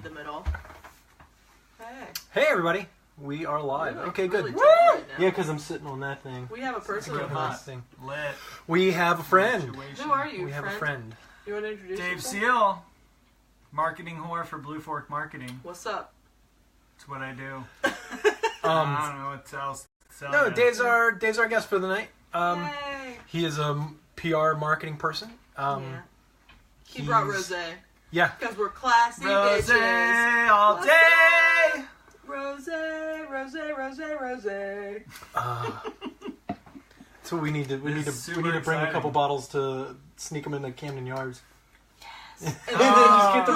them at all. Hey. Hey, everybody. We are live. Really, Okay, good. really right now. Yeah, because I'm sitting on that thing. We have a person Good with us. thing. Lit. We have a friend. Who are you, We have a friend. You want to introduce Dave yourself? Seal, marketing whore for Blue Fork Marketing. What's up? That's what I do. I don't know what else to tell No, you. Dave's our guest for the night. Yay. He is a PR marketing person. Yeah. He brought he's- rosé. Yeah. Because we're classy Rosé bitches. all What's day. Rosé, rosé, rosé, rosé. So we need to This is super bring a exciting. couple bottles to sneak them into Camden Yards. Yes. And then just get the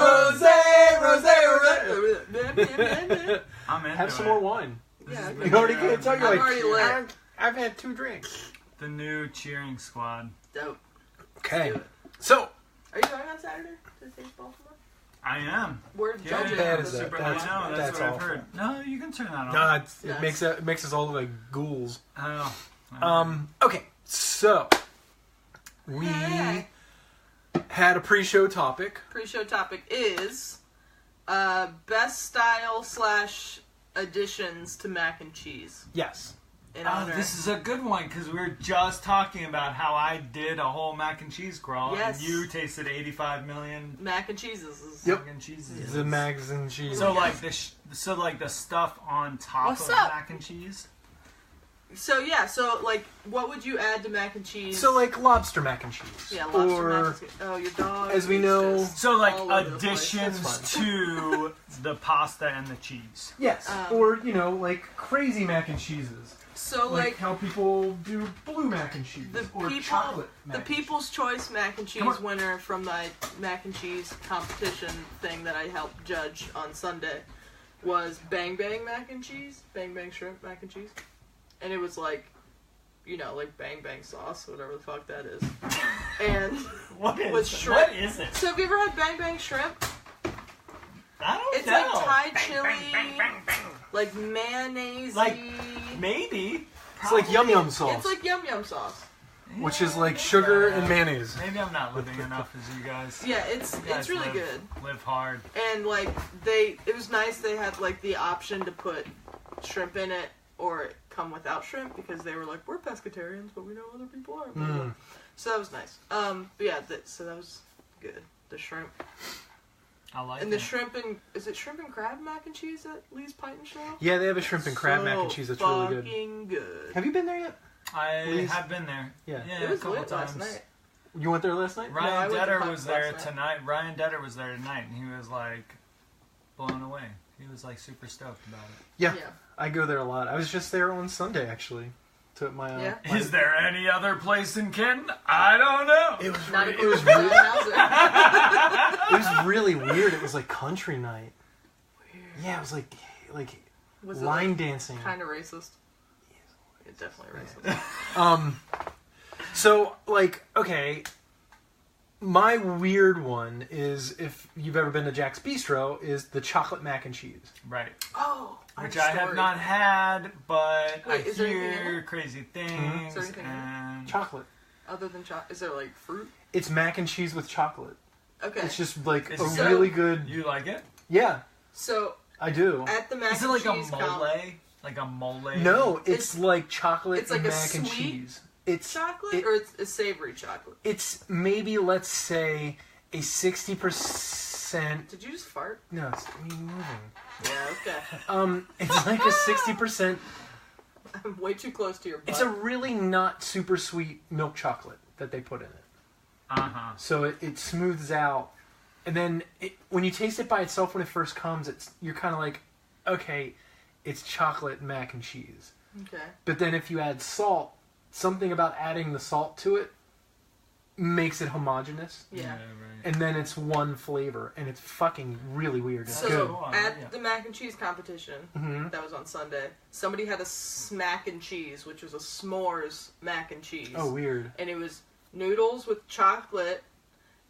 rosé. I'm into Have some it. more wine. Yeah, This is okay. You already can't tell. You're I'm like, already lit. I've had 2 drinks. The new cheering squad. Dope. Okay. Do it. So Are you going on Saturday to face Baltimore? I am. We're Yeah, judging. bad is that? super. That's- I know. That's that's what I've awful. heard. No, you can turn that on. no, it Yes. makes us all look like ghouls. Oh. Okay, so we Hey. had a pre-show topic. Pre-show topic is best style / additions to mac and cheese. Yes. In Oh, honor. this is a good one because we were just talking about how I did a whole mac and cheese crawl Yes. and you tasted 85 million mac and cheeses. Is Yep. mac and cheeses. The mags and cheese. So like the stuff on top What's of up? mac and cheese. So yeah, so like, what would you add to mac and cheese? So like lobster mac and cheese. yeah, lobster or mac and cheese. Oh, your dog. as we is know- just So like all over the place. additions That's to the pasta and the cheese. yes, Um, or like crazy mac and cheeses. So Like like how people do blue mac and cheese the or people, chocolate mac the and cheese. People's Choice mac and cheese Come on. winner from my mac and cheese competition thing that I helped judge on Sunday was Bang Bang mac and cheese, Bang Bang shrimp mac and cheese, and it was like, like Bang Bang sauce, whatever the fuck that is, and What is With shrimp. What is it? so have you ever had Bang Bang shrimp? I don't It's know. like Thai Bang, chili, bang, bang, bang, bang. like mayonnaise. Like, Maybe. It's like yum yum sauce, It's like yum yum sauce. which is like maybe. sugar and mayonnaise. Maybe I'm not living enough as you guys. Yeah, it's You guys really live- good. Live hard. And like it was nice. They had like the option to put shrimp in it or come without shrimp because they were like, we're pescatarians, but we know other people aren't. Mm. So that was nice. But yeah, so that was good. The shrimp I like and it. the shrimp and is it shrimp and crab mac and cheese at Lee's Pint and Show? Yeah, they have a shrimp and crab So mac and cheese that's really good. Fucking good. Have you been there yet? I Please. have been there. Yeah. Yeah, It was a couple lit times. last night. You went there last night? I Ryan went to Detter Puck's was there last night. tonight. Ryan Detter was there tonight, and he was like blown away. He was like super stoked about it. Yeah. Yeah. I go there a lot. I was just there on Sunday actually. To my Yeah? my- Is there any other place in Kenton? I don't know. It was Not re- even it was Brian really, Hauser. it was really weird. It was like country night. Weird. Yeah, it was like Was it line like, dancing. kind of racist? It's definitely racist. So like okay, my weird one is if you've ever been to Jack's Bistro is the chocolate mac and cheese. Right. Oh, Which have I a have story. not had, but Wait, I is there anything in hear it? crazy Is things. there anything in it? And Chocolate. Other than chocolate, is there like fruit? It's mac and cheese with chocolate. Okay. It's just like Is a it so- really good. you like it? Yeah, So I do. at the mac Is it and like a cheese mole? Like a mole? No, it's It's- like chocolate it's like and a mac and sweet cheese. It's chocolate it- or it's a savory chocolate? It's maybe let's say a 60%. Did you just fart? No, it's me moving. Yeah. Okay. It's like a 60%. I'm way too close to your butt. It's a really not super sweet milk chocolate that they put in it. Uh-huh. So it smooths out, and then when you taste it by itself when it first comes, you're kind of like, okay, it's chocolate mac and cheese. Okay. But then if you add salt, something about adding the salt to it makes it homogenous, Yeah. right. and then it's one flavor, and it's fucking really weird. It's So good. Cool. at Yeah. the mac and cheese competition Mhm. that was on Sunday, somebody had a smack and cheese, which was a s'mores mac and cheese. Oh, weird. And it was noodles with chocolate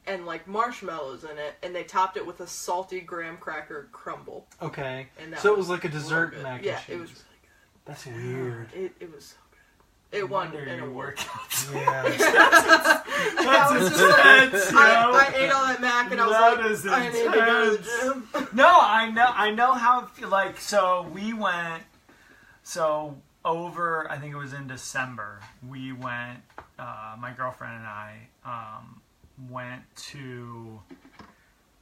and like marshmallows in it, and they topped it with a salty graham cracker crumble. Okay. And that So it was like a real dessert good. mac Yeah, and cheese. it was really That's weird. good. It was so good. It won Wonder an you award. work out. Yeah. I was just intense, like, yo. I ate all that mac and I was That like, is I need to go to the intense. gym. No, I know how it feels. Like, so we went, over, I think it was in December, we went, my girlfriend and I, went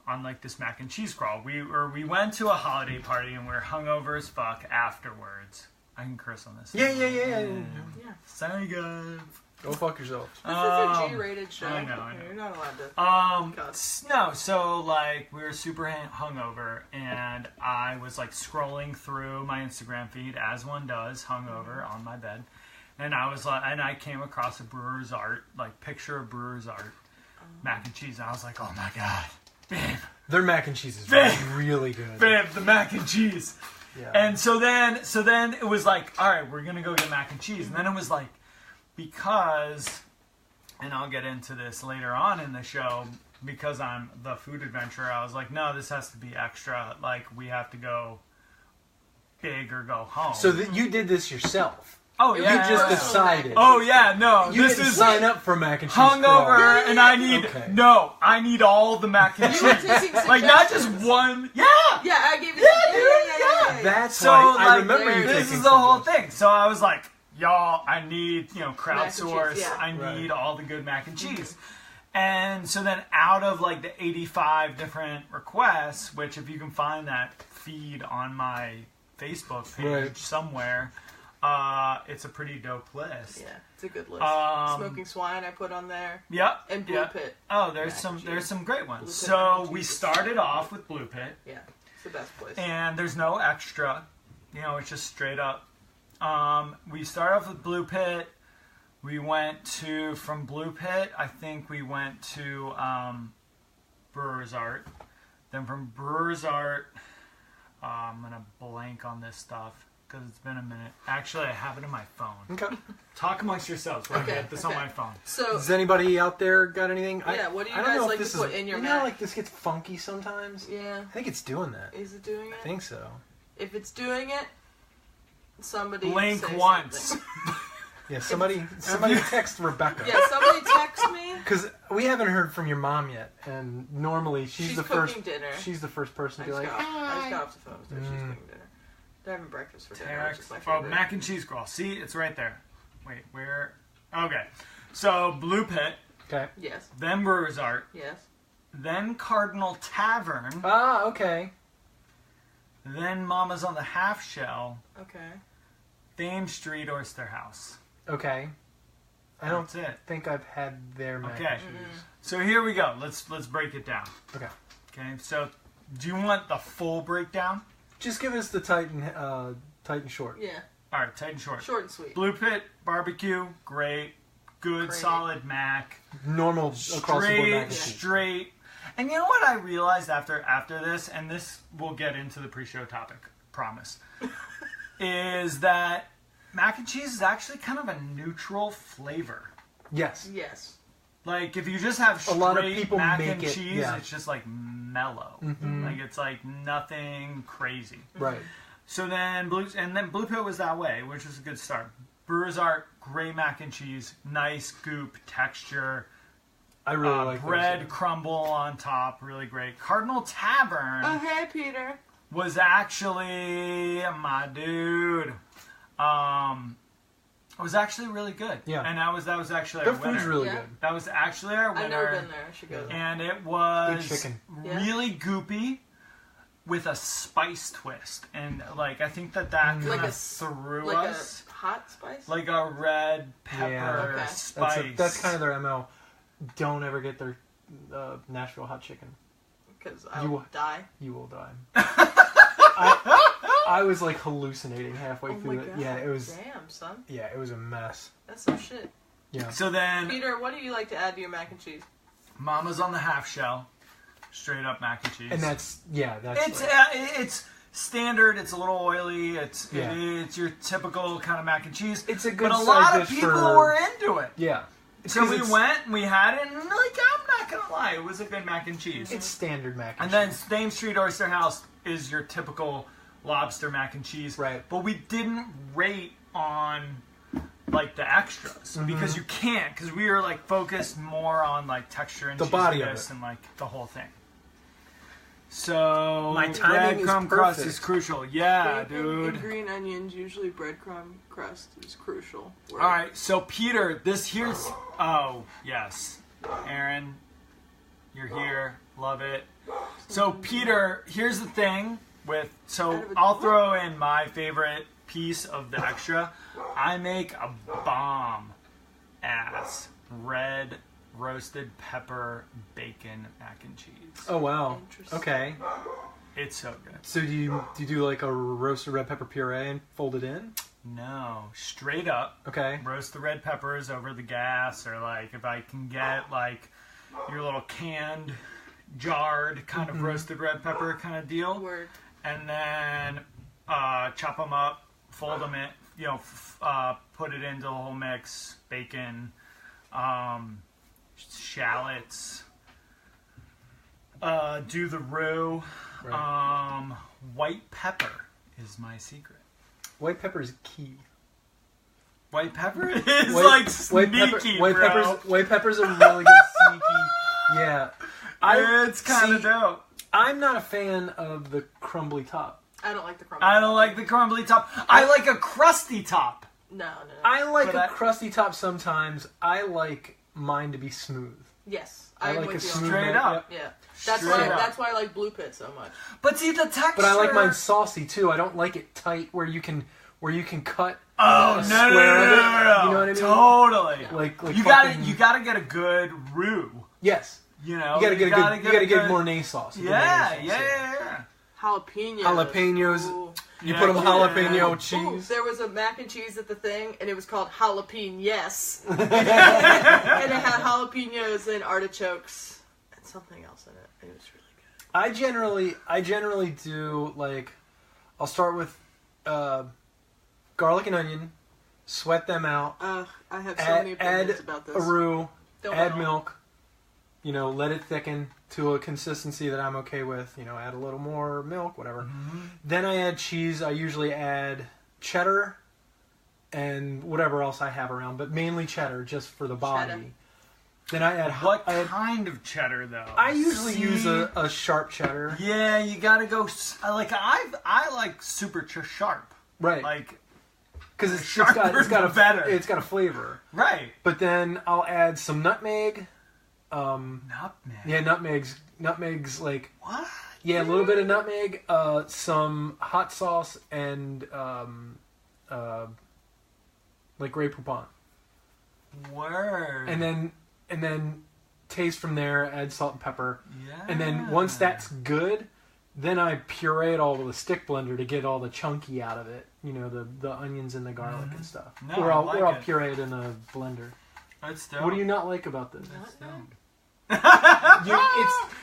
on like this mac and cheese crawl. We went to a holiday party and we were hungover as fuck afterwards. I can curse on this. Yeah. Yeah. Sorry, guys. Go fuck yourself. This is a G-rated show. I know. You're not allowed to. No, so like we were super hungover, and I was like scrolling through my Instagram feed as one does, hungover on my bed, and I was like, and I came across a Brewer's Art, like picture of Brewer's Art mac and cheese, and I was like, oh my god, babe, Their mac and cheese is Babe. really good. babe, the mac and cheese. Yeah. And so then it was like, all right, we're gonna go get mac and cheese, and then it was like, because, and I'll get into this later on in the show, because I'm the food adventurer, I was like, no, this has to be extra. Like, we have to go big or go home. So you did this yourself. Oh You yeah, You just yeah. decided. Oh yeah, no, You this didn't is sign up for mac and cheese. hungover, crawl. and I need I need all the mac and You were cheese, taking like not just suggestions. one. Yeah. Yeah, I gave you Yeah, some. That's So why I like, remember you this taking is the whole suggestions. thing. So I was like, y'all, I need, Mac and crowdsource. cheese, yeah. I need Right. all the good mac and cheese. And so then out of like the 85 different requests, which if you can find that feed on my Facebook page Right. somewhere, it's a pretty dope list. Yeah, it's a good list. Smoking Swine I put on there. Yep. And Blue yep. Pit. Oh, there's Mac some and there's cheese. some great ones. Blue Pit mac So and we cheese is started off with Blue Pit. Yeah, it's the best place. And there's no extra, it's just straight up. We start off with Blue Pit. We went from Blue Pit, I think we went to Brewer's Art. Then from Brewer's Art, I'm going to blank on this stuff because it's been a minute. Actually, I have it in my phone. Okay. Talk amongst yourselves while I Okay, get this on okay. my phone. So, Does anybody out there got anything? yeah, what do you I don't guys know if like this to put is, in your you know, mac? like this gets funky sometimes. Yeah, I think it's doing that. is it doing it? I think so. If it's doing it, somebody Blink say once. something. Yeah, somebody text Rebecca. Yeah, somebody text me. Because we haven't heard from your mom yet, and normally she's the cooking first. dinner. She's the first person I to be just, like, I just got off the phone with her. She's Mm. cooking dinner. They're having breakfast for dinner, which is my Oh, favorite. mac and cheese crawl. See, it's right there. Wait, where? Okay. So, Blue Pit, okay. Yes, then Brewer's Art, yes. then Cardinal Tavern, Ah, okay. then Mama's on the Half Shell, Okay. Thames Street Oyster House. Okay. I don't That's it. think I've had their mac Okay. and cheese. So here we go. Let's break it down. Okay. Okay. So, do you want the full breakdown? Just give us the tight and short. Yeah, All right, tight and short. short and sweet. Blue Pit barbecue, great, good, Great. solid mac. Normal across the board mac and cheese. Straight. And you know what I realized after this, and this will get into the pre-show topic, promise, is that mac and cheese is actually kind of a neutral flavor. Yes. Yes. Like if you just have A straight lot of people mac make and it- cheese, yeah. it's just like mellow. Mhm. Like it's like nothing crazy. Right. So then Blue Pit was that way, which was a good start. Brewer's Art, great mac and cheese, nice goop texture. I really like bread those. crumble on top, really great. Cardinal Tavern Oh, hey, Peter. was actually my dude. It was actually really good. Yeah. And that was actually Their our winner. food's really Yeah. good. That was actually our winner. I've never been there. I should go there. And it was Good chicken. Yeah. really goopy with a spice twist. And like I think that kind Like of a threw like us a hot spice? like a red pepper Yeah. Okay. spice. That's kind of their MO. Don't ever get their Nashville hot chicken. Because You I'll will- die. You will die. I was like hallucinating halfway Oh through my it. god. Yeah, it was. Damn, son. Yeah, it was a mess. That's some shit. Yeah. So then Peter, what do you like to add to your mac and cheese? Mama's on the half shell, straight up mac and cheese. And that's it's like- it's standard. It's a little oily. It's Yeah. it's your typical kind of mac and cheese. It's a good but a side lot of dish people for- were into it. yeah. It's So 'cause we it's- went and we had it, and like I'm not gonna lie, it was a good mac and cheese. It's standard mac And and then cheese. Thames Street Oyster House is your typical lobster mac and cheese. Right. But we didn't rate on like the extras because you can't, because we were like focused more on like texture and The body of it. and like the whole thing. So My timing is breadcrumb crust perfect. is crucial. Yeah, In dude. green onions, usually breadcrumb crust is crucial. All right, so Peter, this here's yes, Aaron, you're here, love it. So Peter, here's the thing with I'll throw in my favorite piece of the extra. I make a bomb ass red roasted pepper bacon mac and cheese. Oh wow. Interesting. Okay. It's so good. So do you do like a roasted red pepper puree and fold it in? No, straight up. Okay. Roast the red peppers over the gas, or like if I can get like your little canned, jarred kind of roasted red pepper kind of deal. Word. And then chop them up, fold them in, put it into the whole mix, bacon, shallots, do the roux. Right. White pepper is my secret. White pepper is key. White pepper is White sneaky, bro. White pepper's a really good sneaky. Yeah. It's kind of dope. I'm not a fan of the crumbly top. I don't like the crumbly. I don't like the crumbly top. I like a crusty top. No. I like But a crusty top sometimes. I like mine to be smooth. Yes, I I'm like a with you on smooth that. Straight one. up. Yep. Yeah, that's Straight why up. that's why I like Blue Pit so much. But see the texture. But I like mine saucy too. I don't like it tight where you can cut. Oh a no, square of it. no. You know what I mean? Totally. Like you fucking- gotta get a good roux. Yes. You know, You gotta get a good good Mornay sauce. A good Yeah, Mornay sauce, yeah. Jalapenos. Jalapenos. Ooh. You Yeah, put them yeah. jalapeno Ooh, cheese. there was a mac and cheese at the thing, and it was called jalapeno. Yes, and it had jalapenos and artichokes and something else in it. It was really good. I generally do like. I'll start with garlic and onion, sweat them out. I have so many opinions Add about this. a roux. Don't Add know. milk. Let it thicken to a consistency that I'm okay with. Add a little more milk, whatever. Mm-hmm. Then I add cheese. I usually add cheddar and whatever else I have around, but mainly cheddar just for the body. Cheddar. Then I add What I add- kind of cheddar though? I usually See? use a sharp cheddar. Yeah, you gotta go. I like super sharp. Right. Like Because it's sharper got a better. It's got a flavor. right. But then I'll add some nutmeg. Nutmeg. Yeah, nutmegs like What? a little bit of nutmeg, some hot sauce, and like Grey Poupon. Word. And then taste from there. Add salt and pepper. Yeah. And then once that's good, then I puree it all with a stick blender to get all the chunky out of it. The onions and the garlic and stuff. No, or I I'll like or I'll it. puree it in a blender. That's dope. What do you not like about this? Nutmeg?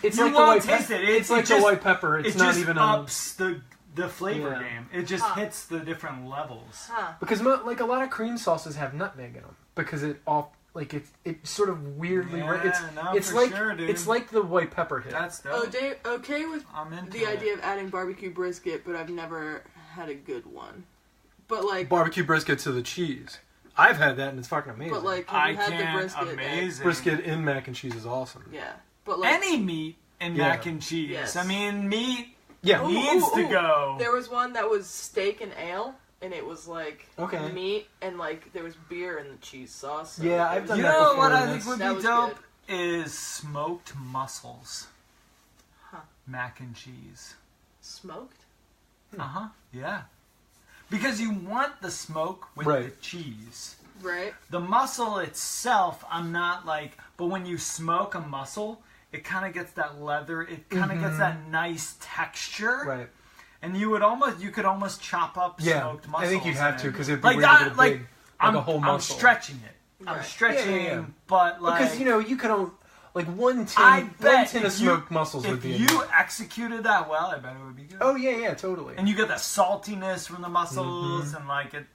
It's You like won't the white taste pepper. it. It's like the white pepper. It's it not just even ups the flavor Yeah. game. It just Huh. hits the different levels. Huh. because like a lot of cream sauces have nutmeg in them because it sort of weirdly Yeah, no, it's for like sure, dude. it's like the white pepper hit. That's dope. Oh, Dave, okay with I'm into the idea of adding barbecue brisket, but I've never had a good one. But like, Barbecue brisket to the cheese. I've had that and it's fucking amazing. but like, have I you had the can't. brisket? Amazing. brisket in mac and cheese is awesome. Yeah, but like, Any meat and Yeah. mac and cheese. Yes. I mean, meat Yeah. Ooh, needs to ooh. go. there was one that was steak and ale, and it was like Okay. meat and like there was beer in the cheese sauce. So Yeah, it I've was- done You that know before, what I and think would that be was dope is smoked mussels. Huh. Mac and cheese. smoked. Uh-huh. Yeah. Because you want the smoke with Right. the cheese. Right. The mussel itself, I'm not like, but when you smoke a mussel, it kind of gets that leather, it kind of gets that nice texture. Right. And you could almost chop up Yeah. smoked mussels. I think you'd have in to it. because it'd be like weird to that, get a like big, I'm, a whole I'm muscle. stretching it. I'm Right. stretching, Yeah. but like Because you can only like one I tin bet of if smoked mussels would if be you enough. executed that well, I bet it would be good. Oh yeah, totally. And you get that saltiness from the mussels, and like it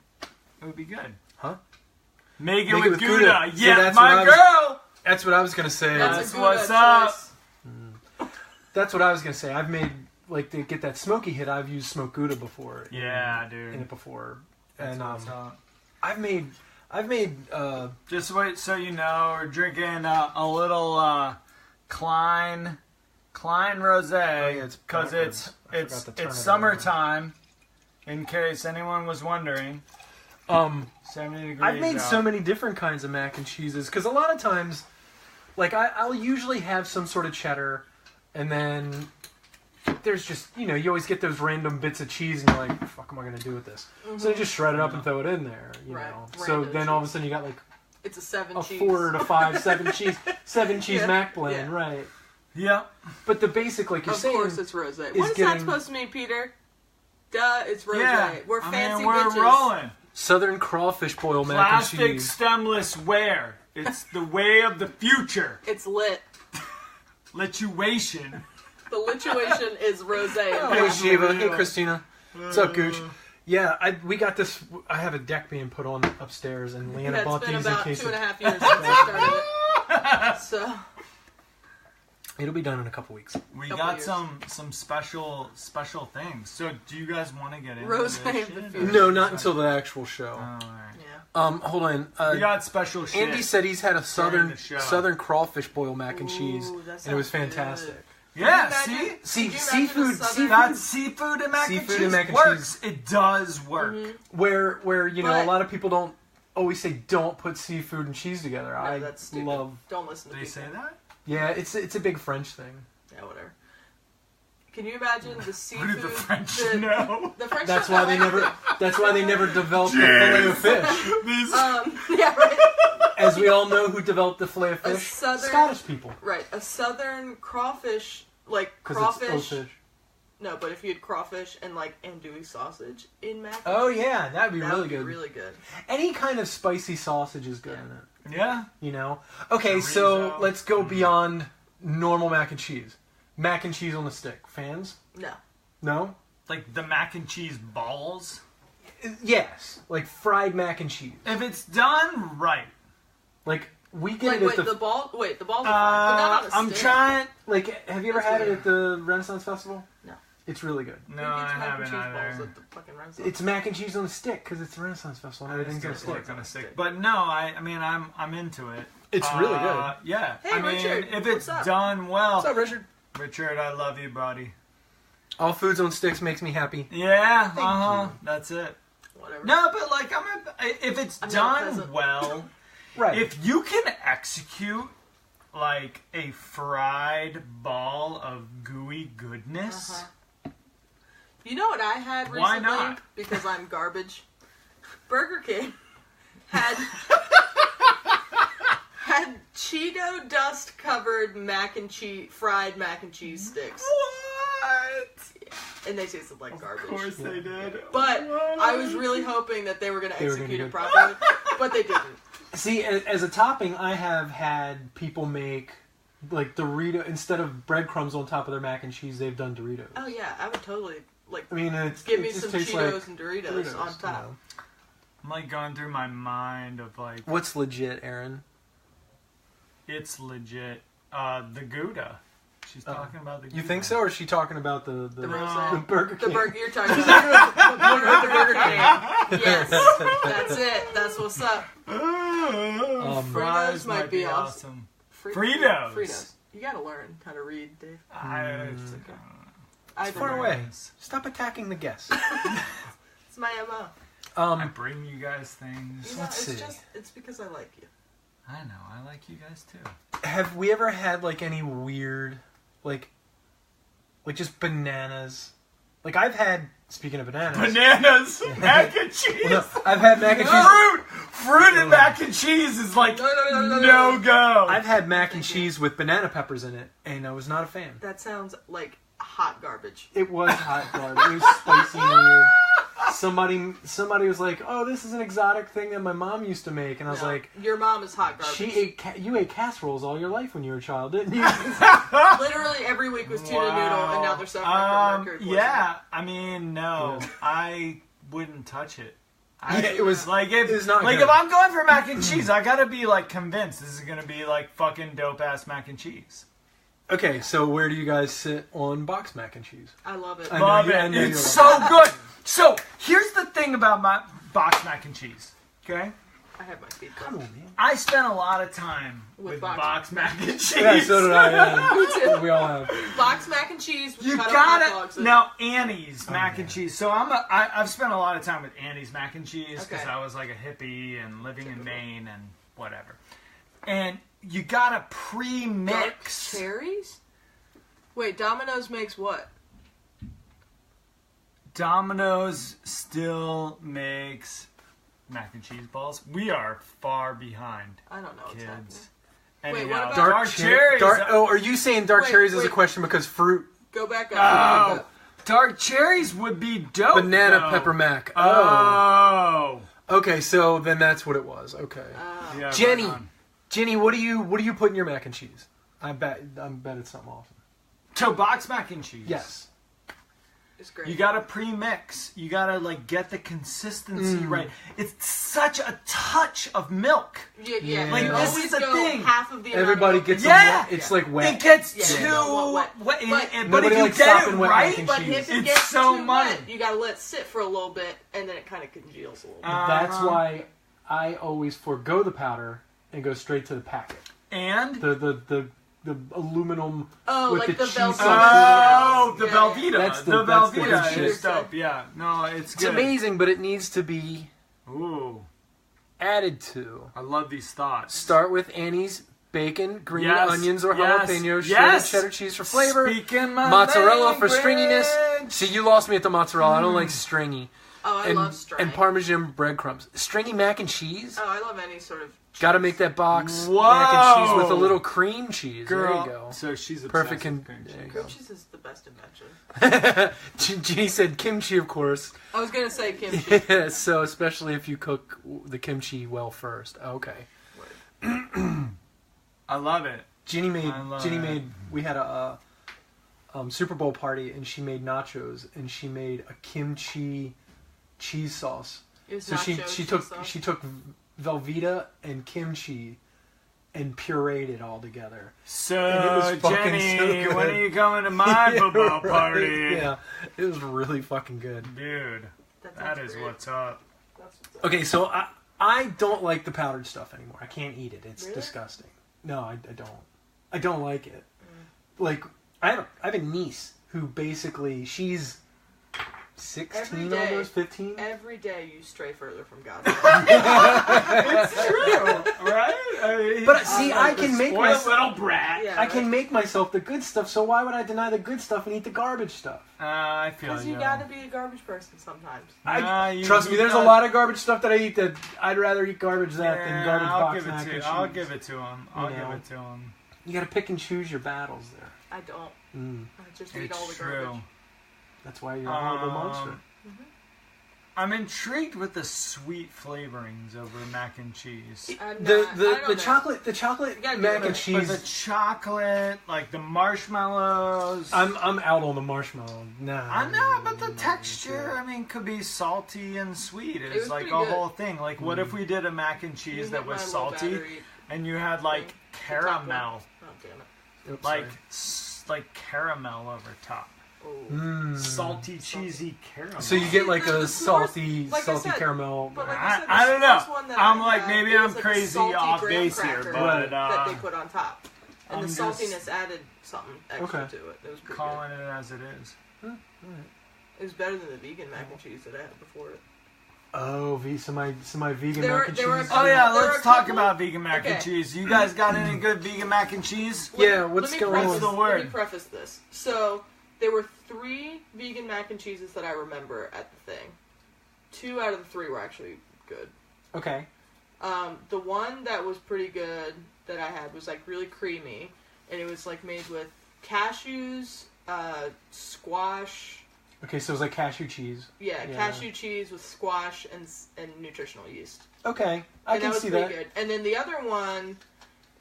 would be good. Huh? Make it Make it with with Gouda. Gouda. So Yeah, that's my what I was- girl. That's what I was gonna say. That's That's a good what's up. choice. That's what I was gonna say. I've made like to get that smoky hit. I've used smoked Gouda before. Yeah, in dude. it before, That's and what's up. I've made I've made Just wait, so you know, we're drinking a little Klein Rosé yeah, it's because backwards. I forgot it's to turn it summertime. In case anyone was wondering, 70 degrees. I've made out. so many different kinds of mac and cheeses because a lot of times, like I'll usually have some sort of cheddar, and then there's just you always get those random bits of cheese, and you're like, "What the fuck am I gonna do with this?" So you just shred it up and throw it in there, Right. know. Random So then all of a cheese. sudden you got like It's a 7 a cheese. 4 to 5, 7 cheese Yeah. mac blend, Yeah. right? Yeah. But the basic, like you're Of saying, course, it's rosé. is What is that getting- supposed to mean, Peter? Duh, it's rosé. Yeah. We're I fancy mean, we're bitches. rolling. Southern crawfish boil mac and Plastic cheese. stemless ware. It's the way of the future. It's lit. Lituation. The lituation is rosé. Hey Shiva, hey Christina, what's up, Gooch? Yeah, we got this. I have a deck being put on upstairs, and Leanna Yeah, bought it's been these in about case 2.5 years since I started it. So, it'll be done in a couple weeks. We Couple got years. some special things. So, do you guys want to get into Rosé this of the shit, future. or- No, not until the actual show. Oh, alright. yeah. Hold on. We got special shit. Andy said he's had a the show. southern crawfish boil mac and Ooh, cheese, that and it was sounds fantastic. good. Yeah, Can you imagine- see? could you See, imagine a seafood- southern- That's seafood and mac and Seafood cheese and mac and works. cheese. It does work. Where a But- lot of people don't always say don't put seafood and cheese together. No, I that's stupid. love. Don't listen to They people. say that? Yeah, it's a big French thing. Yeah, whatever. Can you imagine the seafood? Who did the French the, know? The French. That's don't why know they never. anything. That's why they never developed the fillet of fish. These Yeah, right. As we all know, who developed the fillet of A fish? southern- Scottish people. Right. A southern crawfish, like Because it's crawfish. fish. No, but if you had crawfish and like andouille sausage in mac. and Oh cheese, yeah, that'd be that really would good. be really good. Any kind of spicy sausage is good in it. Yeah. Okay, so Chorizo. let's go beyond normal mac and cheese. Mac and cheese on the stick. Fans? No. No? Like the mac and cheese balls. Yes. Like fried mac and cheese. If it's done right. Like we get Like it at wait, the. the balls are fine, but not on a I'm stick. trying. Like, have you ever That's had it weird. at the Renaissance Festival? No. It's really good. No, Who I eats mac and haven't cheese balls either. at the fucking Renaissance? It's mac and cheese on a stick because it's the Renaissance Festival and everything's on a stick. Gonna stick. But no, I mean, I'm into it. It's really good. Yeah. Hey, I mean, Richard, if it's what's up? done well. What's up, Richard? Richard, I love you, buddy. All foods on sticks makes me happy. Yeah, you. That's it. Whatever. No, but like, if it's I'm not a done peasant. well, Right. if you can execute like a fried ball of gooey goodness, You know what I had recently? Why not? Because I'm garbage. Burger King had Cheeto dust covered fried mac and cheese sticks, what? and they tasted like garbage. Of course they did. But I was really hoping that they were going to They were gonna execute do it it. properly, but they didn't. See, as a topping, I have had people make like Dorito instead of breadcrumbs on top of their mac and cheese. They've done Doritos. Oh yeah, I would totally like I mean, give it me just some tastes Cheetos like and Doritos, Doritos, on top. you know. I'm like going through my mind of like, What's legit, Aaron? it's legit. The Gouda. She's talking about the Gouda. You think so, or is she talking about the The rosé. the Burger King? The burger you're talking about. the Burger King. Yes, that's it. That's what's up. Fries might be awesome. Fritos. Fritos. You gotta learn how to read, Dave. It's I Far don't. away. Stop attacking the guests. It's my MO. I bring you guys things. You know, Let's it's see. it's because I like you. I know. I like you guys too. Have we ever had like any weird, like just bananas? Like I've had. Speaking of bananas, Bananas, mac and cheese. well, no, I've had mac and cheese. Fruit and mac and cheese is like No. go. I've had mac and cheese with banana peppers in it, and I was not a fan. That sounds like hot garbage. It was hot garbage. It was spicy and weird. Somebody was like, "Oh, this is an exotic thing that my mom used to make," and I was No, like, your mom is hot garbage. You ate casseroles all your life when you were a child, didn't you?" Literally every week was tuna noodle, and now they're suffering from mercury poisoning. Yeah, I mean, no, Yeah. I wouldn't touch it. It was like if it was not like good. if I'm going for mac and cheese, I gotta be like convinced this is gonna be like fucking dope ass mac and cheese. Okay, so where do you guys sit on box mac and cheese? I love it. I know Love you- I it. know you It's love so good. So here's the thing about my box mac and cheese. Okay, I have my feet. Come on, man. I spent a lot of time with box mac and cheese. Yeah, so did I. Yeah. Me too. We all have. Box mac and cheese. With You cut up hot gotta dogs and- now Annie's mac yeah. and cheese. So I've spent a lot of time with Annie's mac and cheese because Okay. I was like a hippie and living in Typical. Maine and whatever. And you gotta Dark pre-mix. cherries. Wait, Domino's makes what? Domino's still makes mac and cheese balls. We are far behind, I don't know what's happening. kids. Wait, what Anyhow, about- dark cherries? Oh, are you saying dark Wait, cherries is a wait. question because fruit? Go back up. Oh, Go back up. dark cherries would be dope. Banana though. pepper mac. Oh. Okay, so then that's what it was. Okay. Yeah, Jenny. right on. Jenny, what do you put in your mac and cheese? I bet it's something awesome. So box mac and cheese. Yes. It's great. You gotta pre-mix. You gotta like get the consistency right. It's such a touch of milk. Yeah. Like, You this always is the go thing. half of the amount Everybody of milk. gets Yeah. them wet. It's like wet. It gets Yeah, too you don't want wet. wet. But But nobody if you likes get sopping it wet right, mac and But cheese. if it It's gets so too money. wet, you gotta let it sit for a little bit, and then it kind of congeals a little bit. That's Uh-huh. why I always forego the powder and go straight to the packet. And The aluminum Oh, with like the the cheese Velveeta. sauce. the Yeah. Velveeta. That's the that's the Velveeta good shit. is dope. Yeah. No, it's It's good. amazing, but it needs to be Ooh, added to. I love these thoughts. Start with Annie's bacon, green Yes, onions or yes, jalapenos, yes. shredded cheddar cheese for flavor, Speaking my mozzarella for language. stringiness. See, you lost me at the mozzarella. I don't like stringy. Oh, I and, love string. and Parmesan breadcrumbs. Stringy mac and cheese. Oh, I love any sort of. Got to make that box Whoa. mac and cheese with a little cream cheese. Girl. There you go. So she's obsessed Perfect. with cream There you cheese. go. Cream cheese is the best invention. Ginny said kimchi, of course. I was gonna say kimchi. So especially if you cook the kimchi well first. Okay. I love it. Ginny I love it. made. We had a Super Bowl party, and she made nachos, and she made a kimchi cheese sauce. It was So she nacho cheese took sauce. she took Velveeta and kimchi and pureed it all Oh, together. So, And it was fucking Jenny, so good. when are you coming to my Yeah, football right. party? Yeah, it was really fucking good. Dude, That that sounds is great. what's up. That's what's up. Okay, so I don't like the powdered stuff anymore. I can't eat it. It's Really? disgusting. No, I don't. I don't like it. Like I have a niece who basically she's 16 Every day. almost 15. Every day you stray further from God. It's true, right? I mean, But see, I like can a make spoiled myself. little brat. Yeah, I can make myself the good stuff. So why would I deny the good stuff and eat the garbage stuff? I feel because you gotta be a garbage person sometimes. Trust me, there's a lot of garbage stuff that I eat that I'd rather eat garbage that than garbage I'll box give it mac to and I'll cheese. give it to him. You I'll know. give it to him. You got to pick and choose your battles there. I don't. Mm. I just eat all It's the true. garbage. That's why you're a horrible monster. I'm intrigued with the sweet flavorings over mac and cheese. I'm The not- I don't know. the chocolate You gotta do mac it. and But cheese. the chocolate, like the marshmallows. I'm out on the marshmallow. Nah. I know, but the texture, I mean, could be salty and sweet. It It's was like a pretty good. whole thing. Like, what if we did a mac and You cheese hit that was my low salty, battery and you had like thing. The top one. caramel, Oh, damn it. Oops, like sorry. like caramel over top, Oh. Mm. salty, cheesy caramel. So you get like The a s'mores- salty, like I salty said, caramel. But like I said, I don't know. this one that I'm I like, had, maybe it I'm was like a crazy salty off graham base here, cracker but that they put on top, and I'm the just saltiness added something extra Okay. to it. It was pretty calling it as it is. good. It was better than the vegan mac and cheese that I had before it. Oh, some of my vegan There mac were- and there were a cheese. Oh yeah, There are let's a talk couple- about vegan mac and Okay. cheese. You guys got any good vegan mac and cheese? Yeah, Let what's me going preface- What's the on? word? Let me preface this. So there were 3 vegan mac and cheeses that I remember at the thing. 2 out of the 3 were actually good. Okay. The one that was pretty good that I had was like really creamy, and it was like made with cashews, squash. Okay, so it was like cashew cheese. Yeah, Yeah. cashew cheese with squash and nutritional yeast. Okay, I And can that was see pretty that. good. And then the other one,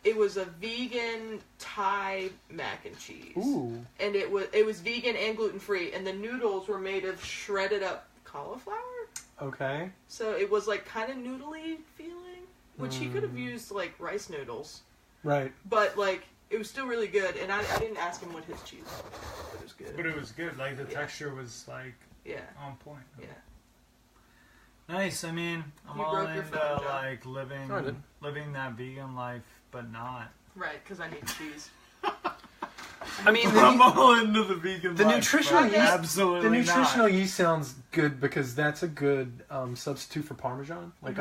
it was a vegan Thai mac and cheese. Ooh. And it was vegan and gluten free, and the noodles were made of shredded up cauliflower. Okay. So it was like kind of noodly feeling, which he could have used like rice noodles, Right. but like it was still really good. And I didn't ask him what his cheese was, but it was good. But it was good. Like the Yeah. texture was like Yeah, on point. yeah. Nice. I mean, I'm You all broke your into phone, John. like living Oh, I did. living that vegan life, but not. Right, because I need cheese. I mean, I'm all into the vegan the life. nutritional but yeast- absolutely the nutritional not. yeast sounds good because that's a good substitute for Parmesan. Like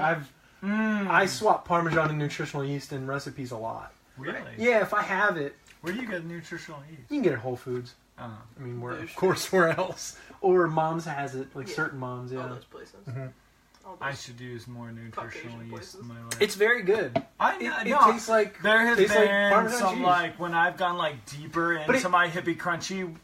I swap Parmesan and nutritional yeast in recipes a lot. Really? Yeah, if I have it, Where do you get nutritional yeast? you can get it at Whole Foods. Oh. I mean, where Boosh. of course where else? Or Mom's has it, like Yeah. certain moms. All Yeah, those places. Mhm. All those. I should use more nutritional Caucasian yeast places. in my life. it's very good. It no, tastes like there has tastes like been Parmesan some cheese. like when I've gone like deeper But into my hippie crunchy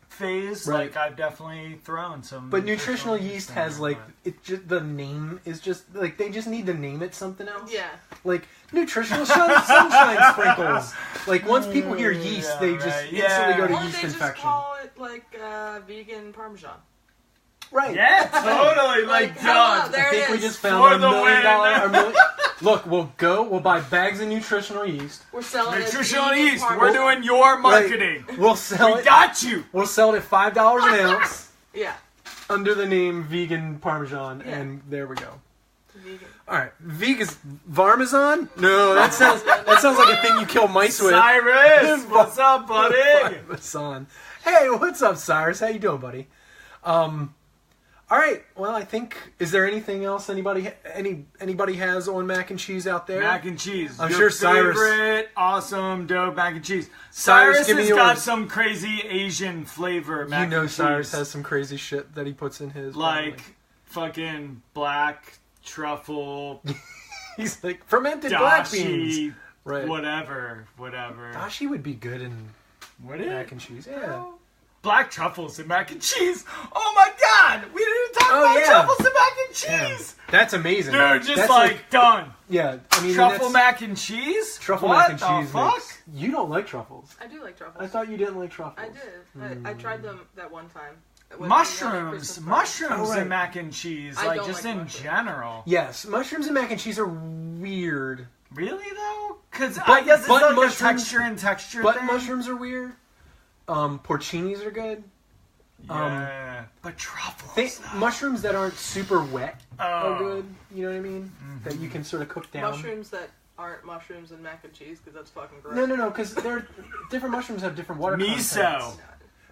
phase, Right. like I've definitely thrown some. But nutritional yeast in has there, like but- it. Just the name is just like they just need to name it something else. Yeah. Like nutritional sunshine sprinkles. Like once people hear yeast, Yeah, they just right. instantly Yeah. go to Or yeast they just infection. call it like vegan Parmesan. Right. Yeah, totally. Like hello, done. there I think it we is. just For found the $1 million. win. Look, we'll buy bags of nutritional yeast. We're selling it as Nutritional vegan yeast. Parmesan. We're doing your marketing. We'll sell We it. got you. We'll sell it at $5 an ounce Yeah. under the name vegan Parmesan, Yeah. and there we go. Vegan. All right, vegan Parmesan? No, that sounds like a thing you kill mice with. Cyrus, what's up, buddy? Parmesan. Hey, what's up, Cyrus? How you doing, buddy? All right. Well, I think is there anything else anybody has on mac and cheese out there? Mac and cheese. I'm Your sure Cyrus- favorite awesome dope mac and cheese. Cyrus, Cyrus give me has yours. got some crazy Asian flavor mac You know, and Cyrus cheese. has some crazy shit that he puts in his. like probably. fucking black truffle, He's like fermented black beans. dashi, Right. whatever. Dashi would be good in What is mac and cheese. Yeah. Black truffles and mac and cheese. Oh my god, we didn't even talk Oh, about yeah. truffles and mac and Yeah. cheese. That's amazing. Dude, just That's like done. yeah. I mean, Truffle that's- mac and cheese? Truffle What mac and the cheese. fuck? Makes, you don't like truffles. I do like truffles. I thought you didn't like truffles. I did. I tried them that one time. When we had a Mushrooms, Christmas party. mushrooms Oh, right. and mac and cheese, I like don't just like in mushrooms. general. Yes, mushrooms and mac and cheese are weird. Really though? Because I But- guess it's but like a mushrooms- texture But thing. mushrooms are weird. Porcinis are good. Yeah, but truffles. Mushrooms that aren't super wet are Oh. good. You know what I mean? That you can sort of cook down. Mushrooms that aren't mushrooms and mac and cheese, because that's fucking gross. No, because they're different mushrooms have different water Miso. contents.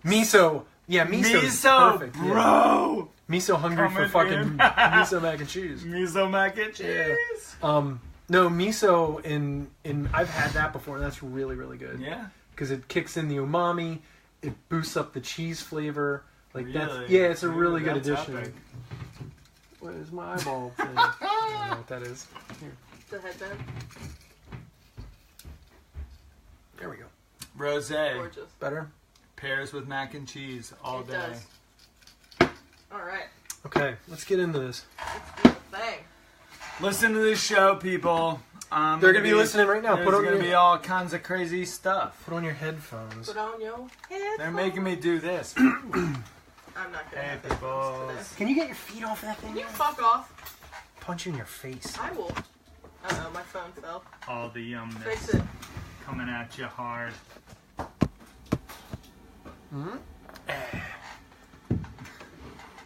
Miso. Yeah, miso's Miso, perfect. bro. Yeah. Miso hungry for Coming fucking in. miso mac and cheese. Miso mac and Yeah. cheese. No, miso in I've had that before, and that's really, really good. Yeah. Because it kicks in the umami, it boosts up the cheese flavor. Like that's Really? yeah, it's a Dude, really good that's addition. epic. What is my eyeball thing? I don't know what that is. Here, The headband, there we go. Rosé gorgeous. Better. pairs with mac and cheese all It day. does. All right, Okay, let's get into this. let's do the thing. Listen to this show, people. They're gonna be listening right now. There's Put on gonna your be all kinds of crazy stuff. put on your headphones. Put on your headphones. They're making me do this. I'm not gonna Hey, have headphones people. today. Can you get your feet off that thing? Can you fuck off? Punch you in your face. I will. Uh-oh, my phone fell. All the Fix yumness it. coming at you hard.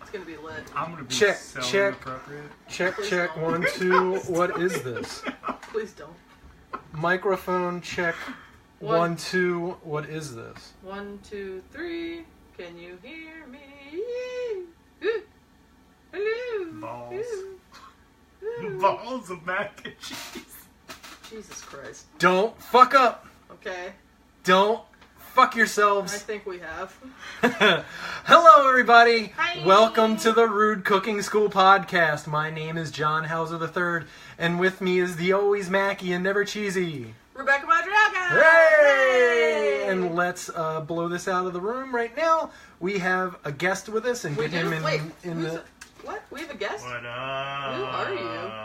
It's gonna be lit. I'm gonna be Check, so check. inappropriate. Check, Please check. don't. 1, 2. What is this? Please don't. Microphone check. One. 1, 2. What is this? 1, 2, 3. Can you hear me? Ooh. Hello. Balls. Ooh. Ooh. Balls of mac and cheese. Jesus Christ. Don't fuck up. Okay. Don't fuck I yourselves. think we have. Hello, everybody. Hi. Welcome to the Rude Cooking School podcast. My name is John Hauser III, and with me is the always Mackie and never cheesy. Rebecca Madraga. Hey! And let's blow this out of the room right now. We have a guest with us, and We get him do? in, Wait, in who's the what? We have a guest? What up? Who are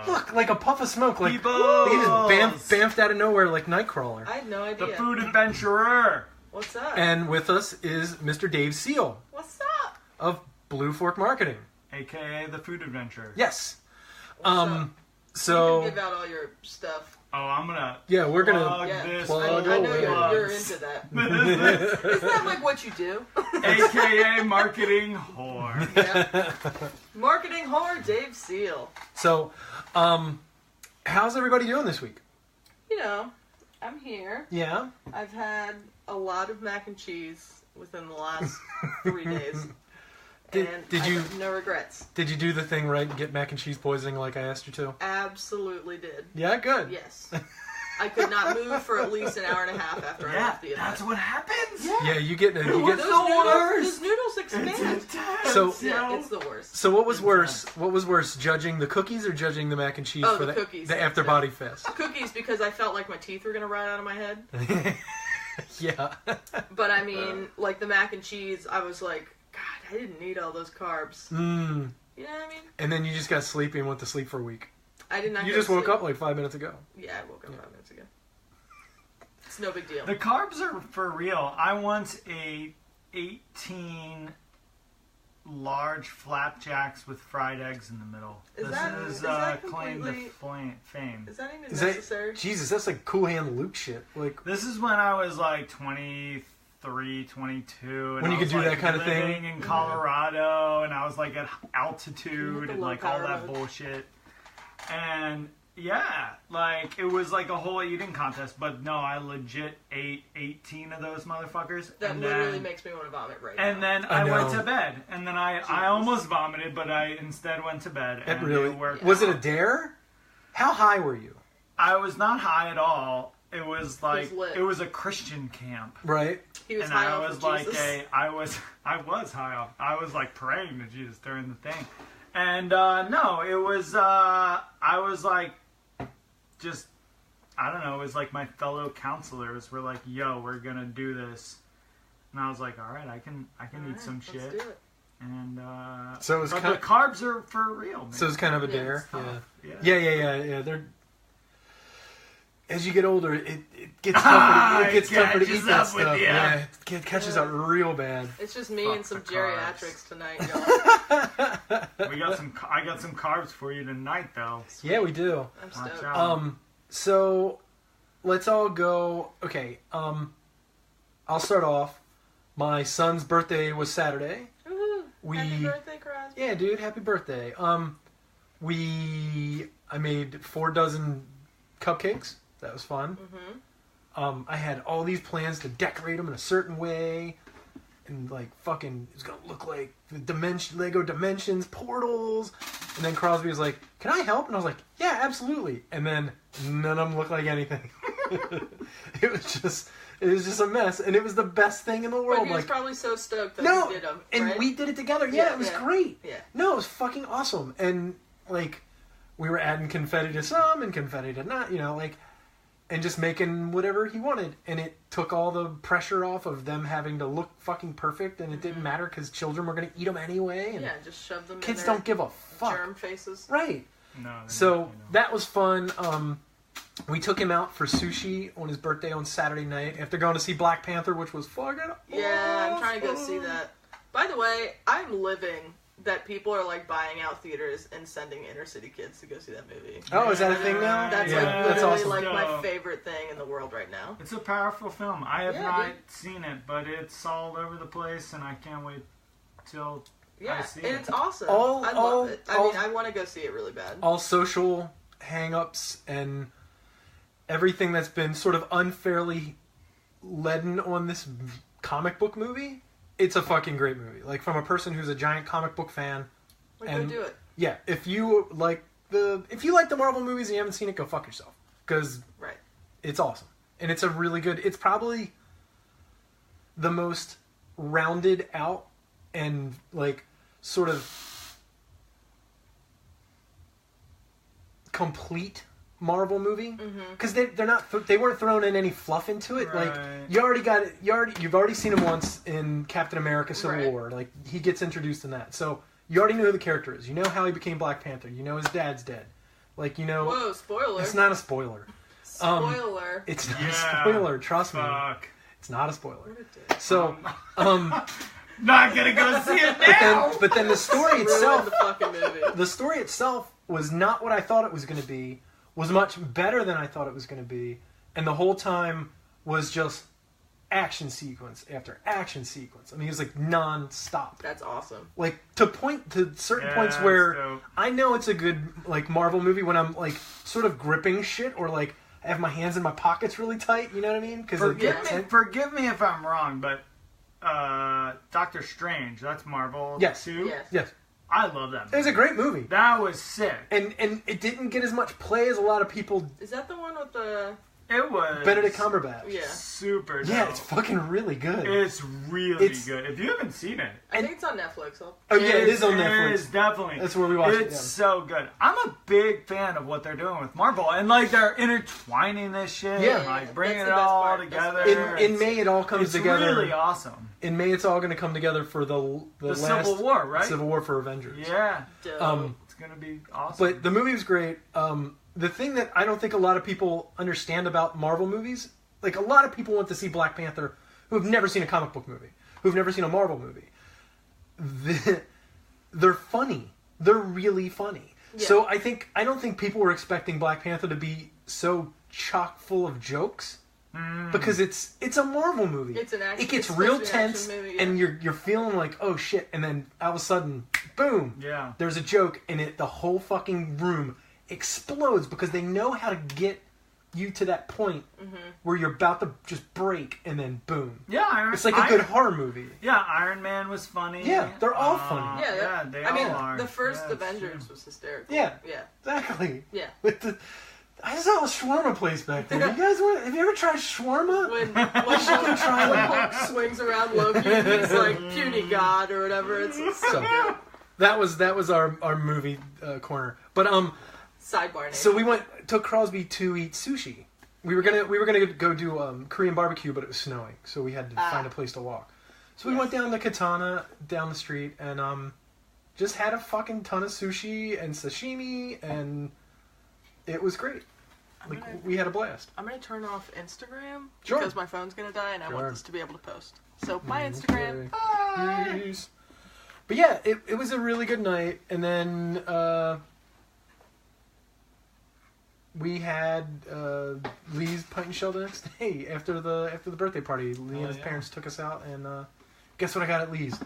you? look like a puff of smoke, like People! he just bamfed out of nowhere like Nightcrawler. I had no The idea. food adventurer. What's up? And with us is Mr. Dave Seal What's up? of Blue Fork Marketing. AKA the food adventurer. Yes. What's up? So you can give out all your stuff. Oh, I'm gonna. yeah, we're gonna. plug Yeah, this. plug I know away. you're into that. Isn't that like what you do? AKA marketing whore. Yeah. Marketing whore, Dave Seal. So, how's everybody doing this week? You know, I'm here. Yeah. I've had a lot of mac and cheese within the last 3 days. Did I you- have no regrets. Did you do the thing right and get mac and cheese poisoning like I asked you to? Absolutely did. Yeah, good. Yes. I could not move for at least an hour and a half after I Yeah, left the event. that's what happens. Yeah, you get Those the worst. noodles expand. So- Yeah, it's the worst. So what was worse? What was worse, judging the cookies or judging the mac and cheese Oh, for the cookies, the yeah, after body fest? Cookies, because I felt like my teeth were going to rot out of my head. Yeah. But I mean, like the mac and cheese, I was like, God, I didn't need all those carbs. Mm. You know what I mean? And then you just got sleepy and went to sleep for a week. I did not You go just to woke sleep. up like 5 minutes ago. Yeah, I woke up 5 minutes ago. It's no big deal. The carbs are for real. I once ate 18 large flapjacks with fried eggs in the middle. Is this that- is is that claim to completely- fame. Is that even Is necessary? that Jesus? That's like Cool Hand Luke shit. Like This is when I was like 23, 22. And When you I could was, do like, that kind of thing? living in Colorado, and I was like at You altitude hit the and low like all power that mode. bullshit. And yeah, like it was like a whole eating contest. But no, I legit ate 18 of those motherfuckers. That and literally then, makes me want to vomit right now. And then I I went know. to bed. And then I almost vomited, but I instead went to bed. it And really it worked was it a out. dare? How high were you? I was not high at all. It was like lit. it was a Christian camp. Right. He was And high I off was of like Jesus. I was high off. I was like praying to Jesus during the thing. And no, it was I was like just I don't know, it was like my fellow counselors were like, "Yo, we're going to do this." And I was like, "All right, I can eat Alright, some let's shit." do it. And So it was but kind the carbs are for real, man. So it's kind of a Yeah, dare. it's tough. Yeah. Yeah. They're as you get older, it gets tougher. It gets It tougher to eat catches that up with stuff. you. Yeah, it catches up real bad. It's just me Fuck and some the carbs. geriatrics tonight, y'all. We got some I got some carbs for you tonight though. Yeah, we do. I'm Watch stoked. out. So let's all go. Okay. I'll start off. My son's birthday was Saturday. Woohoo. Happy birthday, Crosby. Yeah, dude, happy birthday. I made 4 dozen cupcakes. That was fun. Mm-hmm. I had all these plans to decorate them in a certain way, and like fucking, it's gonna look like the Lego Dimensions portals. And then Crosby was like, "Can I help?" And I was like, "Yeah, absolutely." And then none of them looked like anything. It was just a mess, and it was the best thing in the world. But he was Like, probably so stoked that no, you did them, and right? we did it together. Yeah, Yeah, it was yeah. great. Yeah. No, it was fucking awesome. And like, we were adding confetti to some and confetti to not, like, and just making whatever he wanted. And it took all the pressure off of them having to look fucking perfect, and it didn't matter because children were going to eat them anyway. And Yeah, just shove them kids in their don't give a fuck. germ faces. Right. No. So that was fun. We took him out for sushi on his birthday on Saturday night after going to see Black Panther, which was fucking Yeah, I'm trying to go see awesome. that. By the way, I'm living that people are like buying out theaters and sending inner city kids to go see that movie. Oh, is that a thing now? That's yeah, like that's literally awesome. like my Dope. favorite thing in the world right now. It's a powerful film. I have Yeah, not dude. seen it, but it's all over the place, and I can't wait till Yeah, I see and it. it's awesome. All- I all- love it. I all- mean, I want to go see it really bad. All social hang-ups and everything that's been sort of unfairly leaden on this comic book movie, it's a fucking great movie. Like, from a person who's a giant comic book fan. Like, and- go do it. Yeah, if you like the Marvel movies and you haven't seen it, go fuck yourself. Because Right. it's awesome. And it's a really good... It's probably the most rounded out and, like, sort of complete Marvel movie. Because they're not... They weren't throwing in any fluff into it. Right. Like, you've already seen him once in Captain America Civil Right. War. Like, he gets introduced in that. So, you already know who the character is. You know how he became Black Panther. You know his dad's dead. Like, you know... Whoa, spoiler. It's not a spoiler. Spoiler. It's not Yeah. a spoiler, trust me. Fuck. It's not a spoiler. What a dick. So, Not gonna go see it now. but then the story Ruined itself, the fucking movie. the story itself was not what I thought it was going to be, was much better than I thought it was going to be, and the whole time was just action sequence after action sequence. I mean, it was like non-stop. That's awesome. Like, to certain points where I know it's a good, like, Marvel movie when I'm, like, sort of gripping shit or, like, I have my hands in my pockets really tight, you know what I mean? Forgive me if I'm wrong, but Doctor Strange, that's Marvel too? Yes. I love that movie. It was a great movie. That was sick. And it didn't get as much play as a lot of people. Is that the one with the... It was Benedict Cumberbatch. Yeah. Super dope. Yeah, it's fucking really good. It's really good. If you haven't seen it. I think it's on Netflix. It is on Netflix. It is, definitely. That's where we watch it. It's so good. I'm a big fan of what they're doing with Marvel. And, like, they're intertwining this shit. Yeah. And, like, bringing That's it the best all part. together. In May, it all comes together. It's really awesome. In May, it's all going to come together for the last... Civil War, right? Civil War for Avengers. Yeah. Dope. It's going to be awesome. But the movie was great. The thing that I don't think a lot of people understand about Marvel movies, like a lot of people want to see Black Panther who have never seen a comic book movie, who've never seen a Marvel movie. They're funny. They're really funny. Yeah. So I don't think people were expecting Black Panther to be so chock full of jokes. Because it's a Marvel movie. It's an action. It gets real tense, movie, and you're feeling like, oh shit, and then all of a sudden, boom! Yeah. There's a joke, and the whole fucking room explodes because they know how to get you to that point where you're about to just break, and then boom. Yeah, it's like a good horror movie. Yeah, Iron Man was funny. Yeah, they're all funny. Yeah, they all are. The first Avengers was hysterical. Yeah, exactly. Yeah. I saw a shawarma place back there. You guys have you ever tried shawarma? When Hulk swings around Loki, he's like puny god or whatever. It's so good. That was our movie corner. But sidebar name. So we took Crosby to eat sushi. We were gonna go do Korean barbecue, but it was snowing, so we had to find a place to walk. So we went down to Katana down the street and just had a fucking ton of sushi and sashimi, and it was great. We had a blast. I'm gonna turn off Instagram Sure. because my phone's gonna die and I want this to be able to post. So bye Instagram. Bye. Peace. But yeah, it was a really good night, and then we had Lee's pint and shell the next day after the birthday party. Lee and his parents took us out, and guess what I got at Lee's?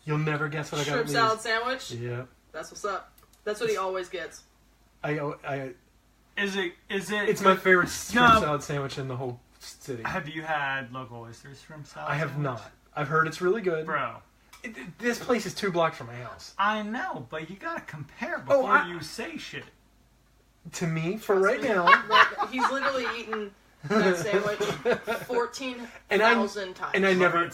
You'll never guess what I got at Lee's. Shrimp salad sandwich. Yeah. That's what's up. That's what he always gets. Is it? It's my favorite shrimp salad sandwich in the whole city. Have you had local oysters shrimp salad? I have not. I've heard it's really good, bro. This place is 2 blocks from my house. I know, but you gotta compare before you say shit. To me, for right now, he's literally eaten that sandwich 14,000 times. And I never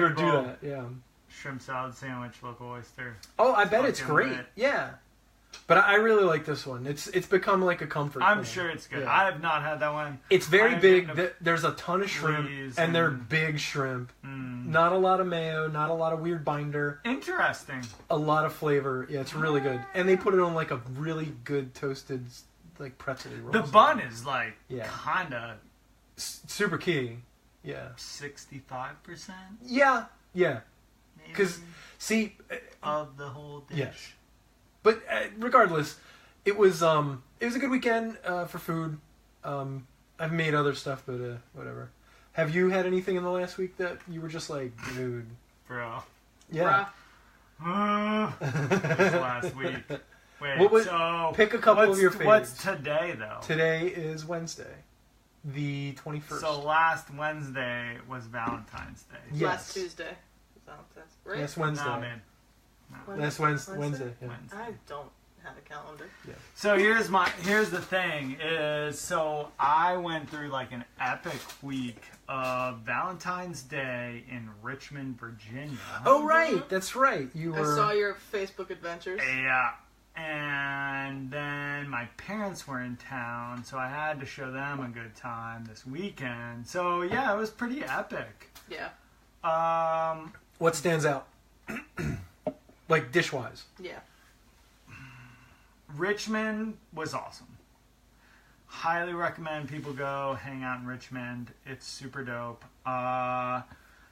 do that. Yeah. Shrimp salad sandwich, local oyster. Oh, I bet it's great. Yeah. But I really like this one. It's become like a comfort. I'm sure it's good. Yeah. I have not had that one. It's very big. There's a ton of shrimp, and they're big shrimp. Not a lot of mayo, not a lot of weird binder. Interesting. A lot of flavor. Yeah, it's really good. And they put it on like a really good toasted, like pretzel roll. The bun is like kind of super key. Yeah. 65%. Yeah. Because see, of the whole dish. Yes. But regardless, it was a good weekend for food. I've made other stuff, but whatever. Have you had anything in the last week that you were just like, dude, bro? Yeah. This last week. Wait, so pick a couple of your favorites. What's today though? Today is Wednesday, the 21st. So last Wednesday was Valentine's Day. Yes. Last Tuesday. Valentine's, right? Yes, Wednesday. Nah, man. That's Wednesday. Yeah. I don't have a calendar. Yeah. So here's the thing is, so I went through like an epic week of Valentine's Day in Richmond, Virginia. Oh right, that's right. I saw your Facebook adventures. Yeah. And then my parents were in town, so I had to show them a good time this weekend. So yeah, it was pretty epic. Yeah. What stands out? Like dish-wise. Yeah. Richmond was awesome. Highly recommend people go hang out in Richmond. It's super dope.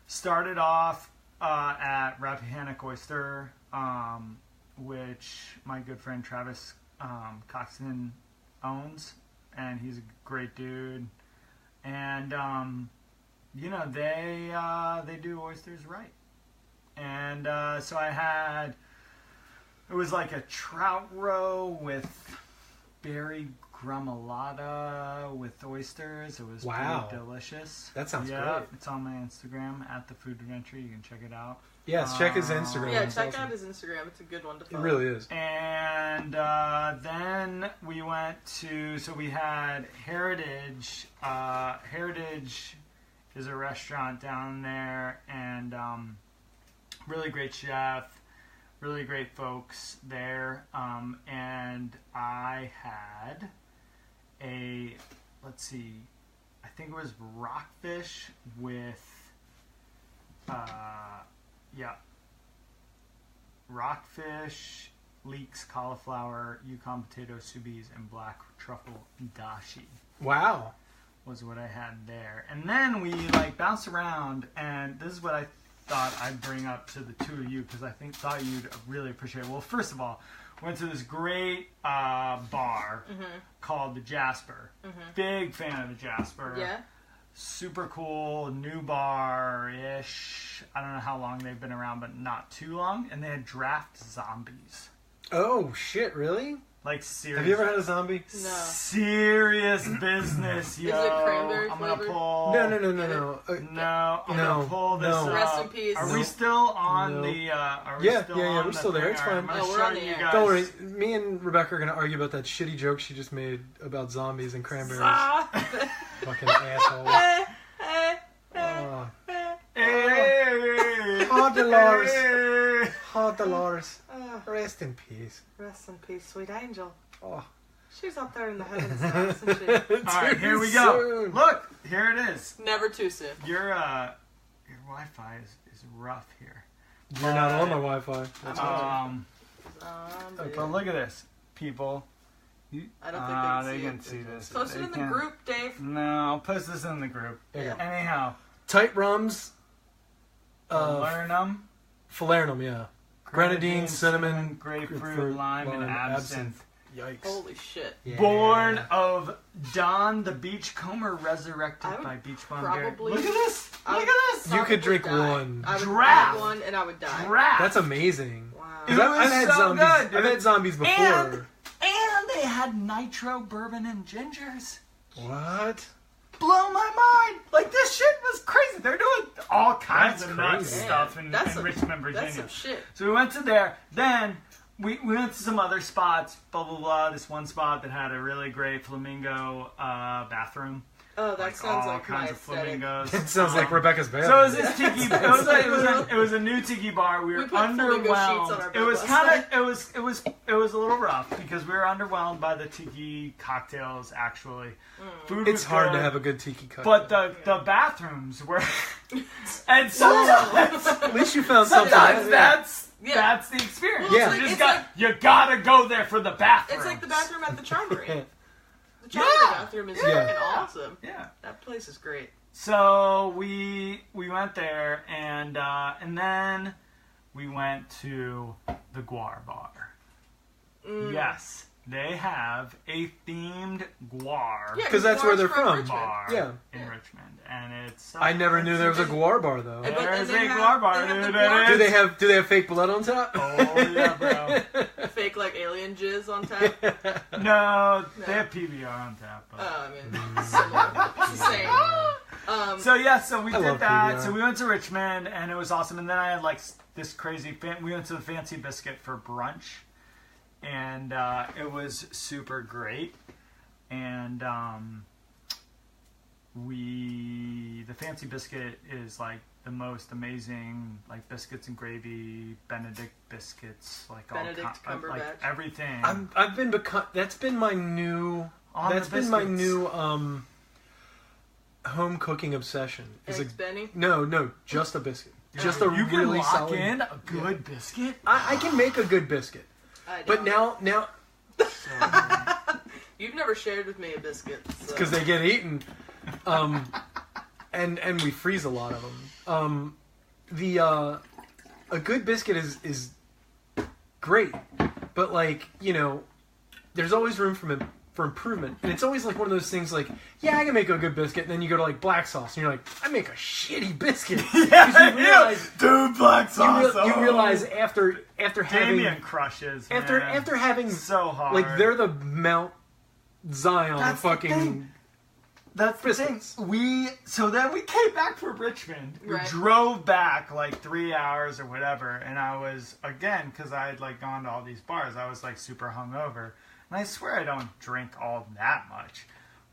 Started off at Rappahannock Oyster, which my good friend Travis Coxon owns, and he's a great dude. And they do oysters right. And so I had, it was like a trout roe with berry gremolata with oysters. It was pretty delicious. That sounds great. It's on my Instagram at the Food Adventure. You can check it out. Yes, check his Instagram. Yeah, check out his Instagram. It's a good one to follow. It really is. And then we went to, so we had Heritage. Heritage is a restaurant down there, and really great chef, really great folks there. And I had I think it was rockfish with, rockfish, leeks, cauliflower, Yukon potato sous vide, and black truffle dashi. Wow. Was what I had there. And then we bounced around, and this is what I thought I'd bring up to the two of you, because I thought you'd really appreciate it. Well, first of all, went to this great bar called the Jasper. Big fan of the Jasper. Yeah. Super cool, new bar-ish. I don't know how long they've been around, but not too long. And they had draft zombies. Oh, shit, really? Serious. Have you ever had a zombie? No. Serious business, yo. Is it cranberry I'm flavored? gonna pull. No. I'm gonna pull this up. Rest in peace. Are we still on the? Are we still on we're still there. It's fine. We're on the air. Don't worry. Me and Rebecca are going to argue about that shitty joke she just made about zombies and cranberries. Fucking asshole. Oh, Dolores. Oh, Dolores. Rest in peace. Rest in peace, sweet angel. Oh. She's up there in the heavens now, isn't she? Alright, here we go. Soon. Look, here it is. Never too soon. Your Wi-Fi is rough here. You're not on my Wi-Fi. But look at this, people. I don't think they they can can see this. Post it in the group, Dave. No, I'll post this in the group. Yeah. Anyhow. Tight rums. Falernum. Falernum, yeah. Grenadine, cinnamon, grapefruit, lime, and absinthe. Yikes. Holy shit. Yeah. Born of Don the Beachcomber, resurrected by Beach Bum Gary. Probably. Look at this! Look at this! You could drink die. one. I would Draft. drink one and I would die. Draft. That's amazing. Wow. It was I've had so zombies. good, dude. I've had zombies before. And they had nitro bourbon and gingers. What? Blow my mind! This shit was crazy. They're doing all kinds That's of nuts crazy. stuff in That's some- Richmond, Virginia. That's some shit. So we went to there. Then we went to some other spots. Blah blah blah. This one spot that had a really great flamingo bathroom. Oh, that sounds all like my kinds of aesthetic. flamingos. It sounds like Rebecca's band. So it was this tiki. It was a new tiki bar. We were put flamingo sheets on our underwhelmed. bed It was last kind of it was a little rough because we were underwhelmed by the tiki cocktails. Actually, food It's was hard good, to have a good tiki cocktail. but the bathrooms were. And sometimes At least you found something. that's Yeah. that's the experience. Yeah. You just It's you gotta go there for the bathroom. It's like the bathroom at the Charmery. The Charmery Yeah. bathroom is Yeah. freaking awesome. Yeah. That place is great. So we went there and then we went to the Guar Bar. Yes, they have a themed Guar Yeah, Because that's where they're Guar's from. Richmond. bar Yeah. in Richmond, and it's. I never knew there was a guar bar though. But There's they a have- Guar Bar, they have the dude. guar- it is. Do they have fake blood on top? Oh yeah, bro. Fake alien jizz on tap. No, they have PBR on tap. But. I mean, similar. It's the same. So we I did love that. PBR. So we went to Richmond, and it was awesome. And then I had this crazy. We went to the Fancy Biscuit for brunch, and it was super great. And the Fancy Biscuit is the most amazing biscuits and gravy Benedict biscuits, Benedict Cumberbatch. everything. I've been that's been my new. On That's the been my biscuits. new home cooking obsession. Eggs Benny. No, just a biscuit. Just a you can really lock solid. in a good biscuit. I can make a good biscuit, I but don't. now You've never shared with me a biscuit. So. because they get eaten, and we freeze a lot of them. A good biscuit is great, but there's always room for improvement, and it's always like one of those things like, yeah, I can make a good biscuit, and then you go to like black sauce, and you're like, I make a shitty biscuit. Yeah, you realize, dude, black sauce. You realize after having Damien crushes, after having so hard, like they're the Mount Zion of fucking. That's the biscuits. thing. So then we came back from Richmond. We Right. drove back like 3 hours or whatever, and I was again because I had like gone to all these bars. I was like super hungover, and I swear I don't drink all that much.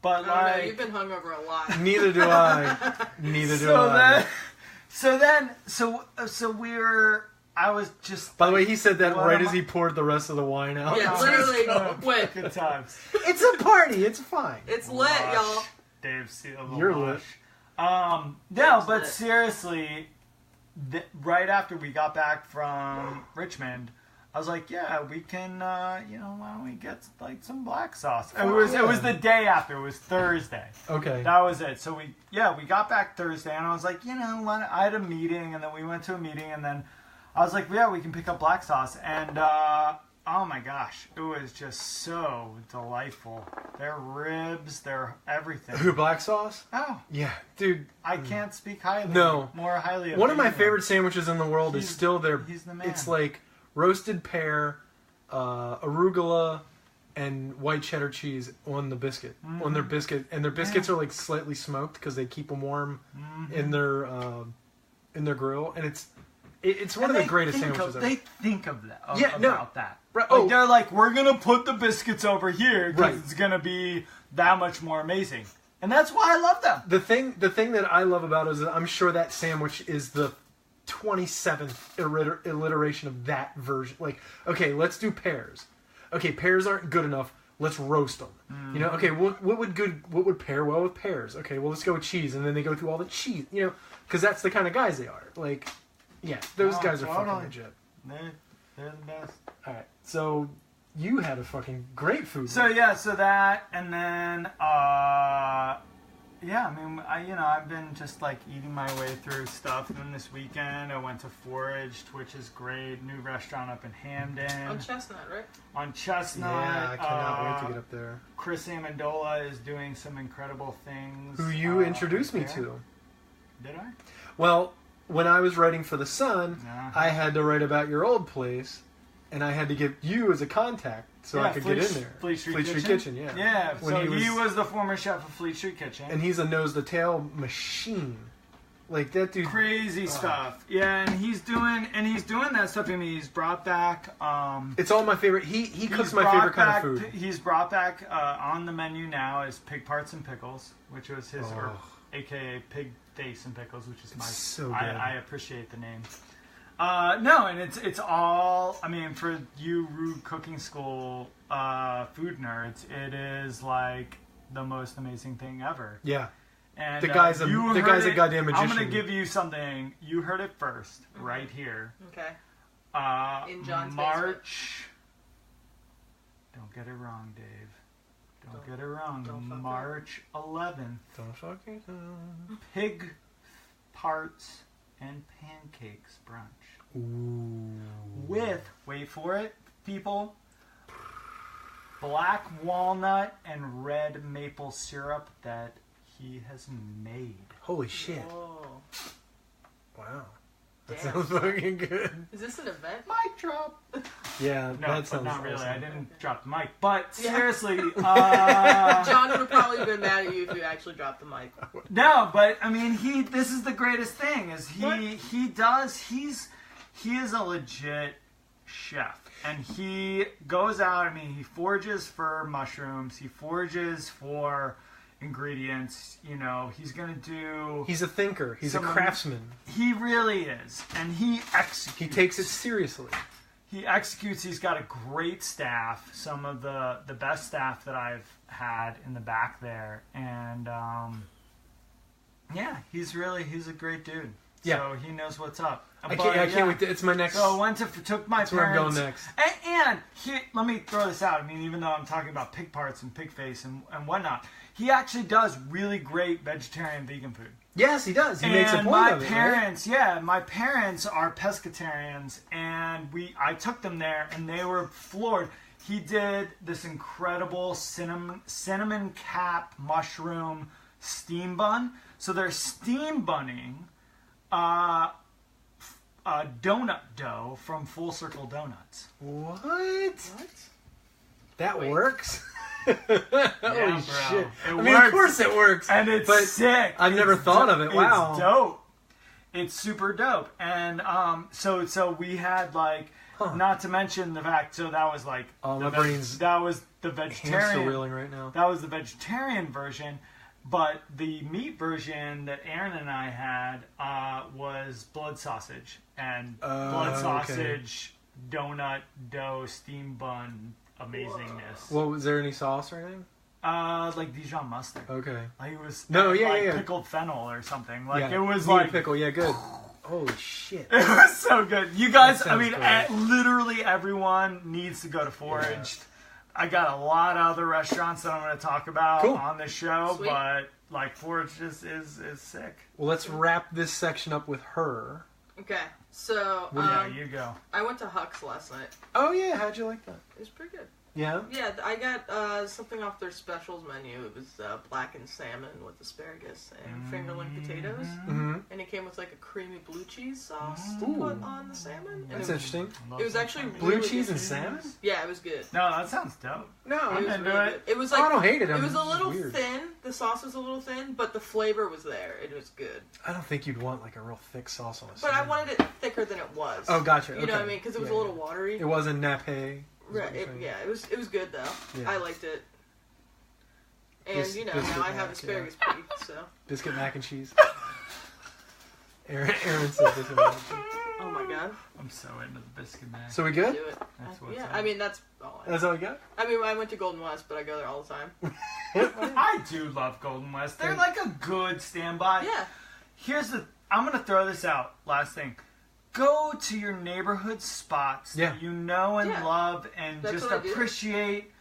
But Oh, like, no, you've been hungover a lot. Neither do I. Neither do I. So we were. I was just. By the way, he said that What right am as I- he poured the rest of the wine out. Yeah, Oh, literally. Wait, Good times. It's a party. It's fine. it's lit, Lush. y'all. Dave Seal. You're Lush. lit. No, but lit. seriously, right after we got back from Richmond, I was like, yeah, we can, why don't we get like some black sauce? It was the day after. It was Thursday. Okay. That was it. So we got back Thursday, and I was like, you know what? I had a meeting, and then we went to a meeting, and then I was like, yeah, we can pick up black sauce, and oh my gosh, it was just so delightful. Their ribs, their everything. Who, black sauce? Oh, Yeah, dude. I can't speak highly. No. More highly. Of One of my anyone. favorite sandwiches in the world is He's- still their. he's the man. It's like roasted pear, arugula, and white cheddar cheese on the biscuit. On their biscuit, and their biscuits are like slightly smoked because they keep them warm in their grill, and it's one And of the they greatest think sandwiches of- ever. They think of that. Yeah, no. About that. Right, Like, oh. they're like, we're gonna put the biscuits over here because Right. it's gonna be that much more amazing, and that's why I love them. The thing that I love about it is that I'm sure that sandwich is the 27th iteration of that version. Like, okay, let's do pears. Okay, pears aren't good enough. Let's roast them. You know, okay, what would pair well with pears? Okay, well, let's go with cheese, and then they go through all the cheese. You know, because that's the kind of guys they are. Like, yeah, those Oh, guys are totally. fucking legit. They're the best. All right, so you had a fucking great food. So yeah, so that, and then yeah, I mean, I've been just like eating my way through stuff. And then this weekend, I went to Foraged, which is great, new restaurant up in Hamden On Chestnut, right? on Chestnut. yeah, I cannot wait to get up there. Chris Amendola is doing some incredible things. Who you introduced me there. to? Did I? Well, when I was writing for The Sun, Uh-huh. I had to write about your old place, and I had to get you as a contact so I could get in there. Fleet Street Kitchen, yeah. Yeah, When so he he was- was the former chef of Fleet Street Kitchen. And he's a nose-to-tail machine. Like, that dude... Crazy stuff. Yeah, and he's doing that stuff. I mean, he's brought back. It's all my favorite... He he's cooks my brought favorite kind back- of food. He's brought back on the menu now is pig parts and pickles, which was his, or Oh. AKA pig face and pickles, which is my. so good. I appreciate the name. No, and it's all. I mean, for you Rouxde cooking school food nerds, it is like the most amazing thing ever. Yeah. And The guy's a- you the heard guy's a it- goddamn I'm magician. gonna give you something. You heard it first, right here. Okay. In John's March. Don't get it wrong, Dave. Don't get it wrong. don't fuck March 11th. Don't fucking... Pig parts and pancakes brunch. Ooh. With, wait for it, people, black walnut and red maple syrup that he has made. Holy shit. Whoa. Wow. That Damn. sounds fucking good. Is this an event? Mic drop. Yeah, No, that but sounds not really. awesome. I didn't drop the mic. But Yeah. seriously, John would have probably been mad at you if you actually dropped the mic. no. But I mean, this is the greatest thing. Is What? he is a legit chef, and he goes out. I mean, he forages for mushrooms. He forages for ingredients. You know, he's gonna do. He's a thinker. He's a Someone- craftsman. He really is, and he executes. He takes it seriously. He executes. He's got a great staff, some of the best staff that I've had in the back there, and yeah, he's a great dude. Yeah. So he knows what's up. I can't wait. It's my next... So I went to took my That's where I'm parents. going next. And let me throw this out. I mean, even though I'm talking about pig parts and pig face and whatnot, he actually does really great vegetarian vegan food. Yes, he does. He makes a point my of it, right? parents, my parents are pescatarians, and I took them there, and they were floored. He did this incredible cinnamon cap mushroom steam bun. So they're steam bunning donut dough from Full Circle Donuts. What? That Wait. works? Yeah, Holy bro. shit. It I mean, works. of course it works. And it's but sick. I've never thought of it. Wow. It's dope. It's super dope. And so we had like, not to mention the fact, so that was like, Oh, my brain's that was the hamster vegetarian. wheeling right now. That was the vegetarian version. But the meat version that Aaron and I had was blood sausage. And blood okay. sausage, donut, dough, steam bun, amazingness. Well, was there any sauce or anything? Like Dijon mustard. Okay. Like it was yeah. pickled fennel or something. Like Yeah. it was Meat like pickle. Yeah, good. Holy shit. it was so good. You guys, That I sounds mean, great. literally everyone needs to go to Foraged. I got a lot of other restaurants that I'm going to talk about Cool. on this show, Sweet. but like Foraged is sick. Well, let's wrap this section up with her. Okay, so Yeah, you go. I went to Huck's last night. Oh, yeah. How'd you like that? It was pretty good. Yeah? Yeah, I got something off their specials menu. It was blackened salmon with asparagus and fingerling potatoes. Mm-hmm. And it came with like a creamy blue cheese sauce to Ooh. put on the salmon. And That's it was, interesting. it was actually Blue really cheese good. and salmon? Yeah, it was good. No, that sounds dope. No, I'm It was into really it. good. It was I like don't hate it. it was a It's little weird. thin. The sauce was a little thin, but the flavor was there. It was good. I don't think you'd want like a real thick sauce on a But I salmon. wanted it thicker than it was. Oh, gotcha. You know what I Okay. mean? Because it was Yeah, a little yeah. watery. It wasn't nappe. Right. Yeah, it was good though. Yeah. I liked it. And Biscuit now I have mac, asparagus beef, so. Biscuit mac and cheese. Aaron said biscuit mac and cheese. Oh my god. I'm so into the biscuit mac. So we Do good? it. That's what's Yeah, up. I mean that's all. That's all we got? I mean I went to Golden West, but I go there all the time. I do love Golden West. They're like a good standby. Yeah. I'm going to throw this out. Last thing. Go to your neighborhood spots that you know and Yeah. love and That's just what I do. appreciate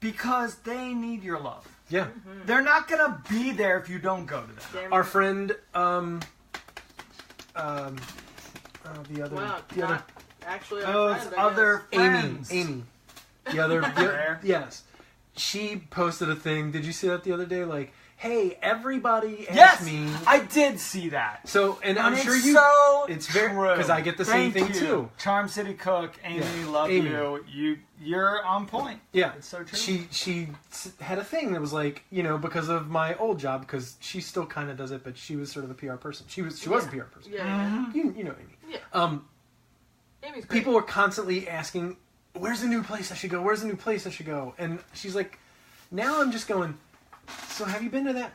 because they need your love. Yeah. They're not going to be there if you don't go to them. Damn Our right. friend, the other, Wow, the other, not actually our Those friend, I other guess. friends. Amy, the other, There. yes, she posted a thing. Did you see that the other day? Like, hey, everybody asked Yes, me. I did see that. So, and I'm it's sure you. So it's very true. because I get the same Thank thing you. too. Charm City Cook, Amy, Yeah. love Amy. You're on point. Yeah, It's so true. She had a thing that was like, you know, because of my old job, because she still kind of does it, but she was sort of a PR person. She was a PR person. Yeah, Mm-hmm. yeah. You know Amy. Yeah. Amy's great. People were constantly asking, "Where's the new place I should go? Where's the new place I should go?" And she's like, "Now I'm just going. So have you been to that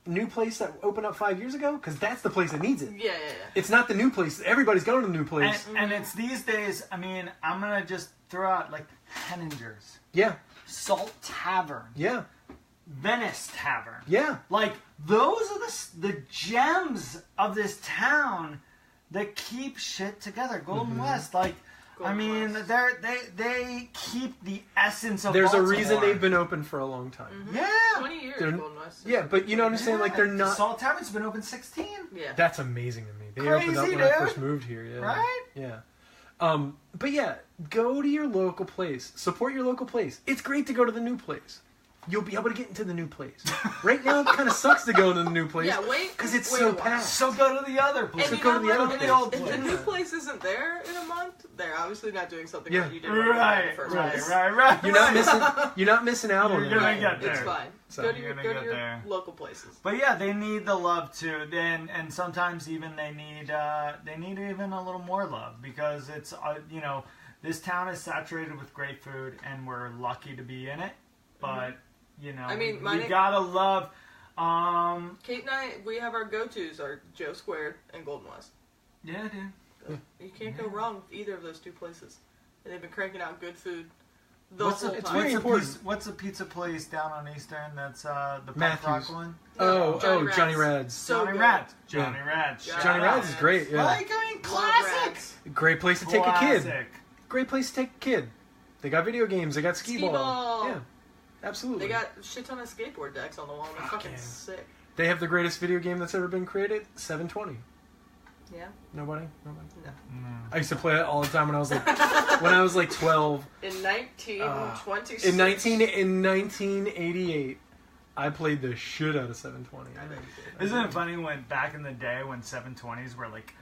new place that opened up 5 years ago? Because that's the place that needs it. Yeah. It's not the new place. Everybody's going to the new place. And it's these days, I mean, I'm going to just throw out like Henninger's, Yeah, Salt Tavern, yeah, Venice Tavern. yeah. Like, those are the gems of this town that keep shit together. Golden West, like, Golden I mean, West. they keep the essence of There's a Baltimore. reason they've been open for a long time. Yeah. 20 years, They're- Golden West. Yeah, but you know what I'm saying? Like, they're The not. Salt Tavern's been open 16. Yeah. That's amazing to me. They Crazy, opened up when I dude. first moved here. Yeah. Right? Yeah. But yeah, go to your local place. Support your local place. It's great to go to the new place. You'll be able to get into the new place. Right now, it kind of sucks to go into the new place. Yeah, wait. Because it's wait so a while. packed. So go to the other place. And So you go to know the other what? place. The old If the place. new place isn't there in a month, they're obviously not doing something Yeah. that you did in the Right. first place. You're not missing. You're not missing out on You're it. gonna Right, get there. It's fine. So- go to You're your, gonna go to get your there. local places. But yeah, they need the love too, and sometimes even they need even a little more love because it's you know, this town is saturated with great food and we're lucky to be in it. But you know, I mean, we gotta love. Kate and I, we have our go-tos are Joe Squared and Golden West. Yeah, dude. You can't go wrong with either of those two places. And they've been cranking out good food the What's whole a, time. very important. what's a pizza place down on Eastern that's the Punk Matthews. Rock one? Oh, Johnny Johnny Rad's. Rad's. So Johnny good. Rad's. Yeah. Johnny Rad's. Johnny Johnny Rad's. Rad's is great. Yeah. Like, I mean, Love classic. Rad's. Great place to take a kid. Classic. Great place to take a kid. They got video games. They got skee ball. Skee-ball. Yeah, absolutely. They got a shit ton of skateboard decks on the wall. They're fucking yeah. sick. They have the greatest video game that's ever been created. 720. Yeah. Nobody. No. I used to play it all the time when I was like 12. In 1926. In 1988, I played the shit out of 720. Isn't it funny when back in the day when 720s were like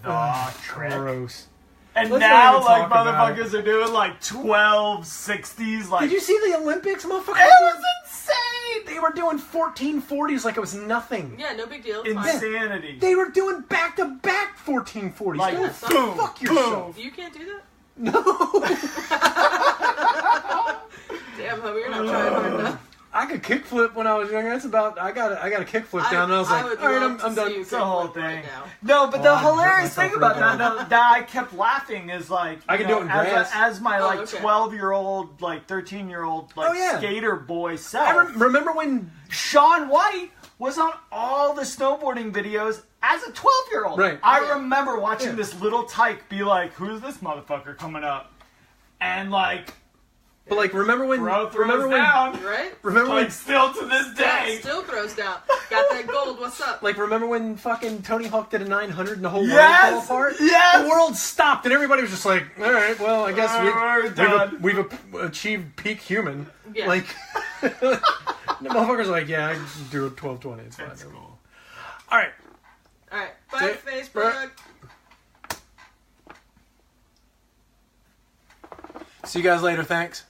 the trick? Gross. And Let's now not even like talk about motherfuckers are doing like 1260s. Like Did you see the Olympics, motherfucker? it was insane. They were doing 1440s like it was nothing. Yeah, no big deal. It's fine. Insanity. They were doing back-to-back 1440s. Like, Go boom, fuck yourself. You can't do that? No. Damn, homie, you're not trying hard enough. I could kickflip when I was younger. That's about. I got a kickflip down, and I was like, all right, I'm done. It's the whole thing. Right now. No, but the I hurt hilarious thing myself about real that I kept laughing is like I can do it in grass. as my like okay. 12-year-old, like 13-year-old, like Oh, yeah. skater boy I self. remember when. Sean White was on all the snowboarding videos as a 12-year-old. Right. I Yeah. remember watching Yeah. this little tyke be like, "Who's this motherfucker coming up?" And like, But like, remember when? bro throws Remember when? down. Right? Remember when? Like still to this day. Still throws down. Got that gold. What's up? Like, remember when fucking Tony Hawk did a 900 and the whole Yes! world fell apart? Yes! The world stopped and everybody was just like, all right, well, I guess We're done. we've achieved peak human. Yeah. Like, the motherfucker's like, yeah, I can do a 1220. It's fine. That's cool. All right. Alright. Bye, Say- Facebook. See you guys later. Thanks.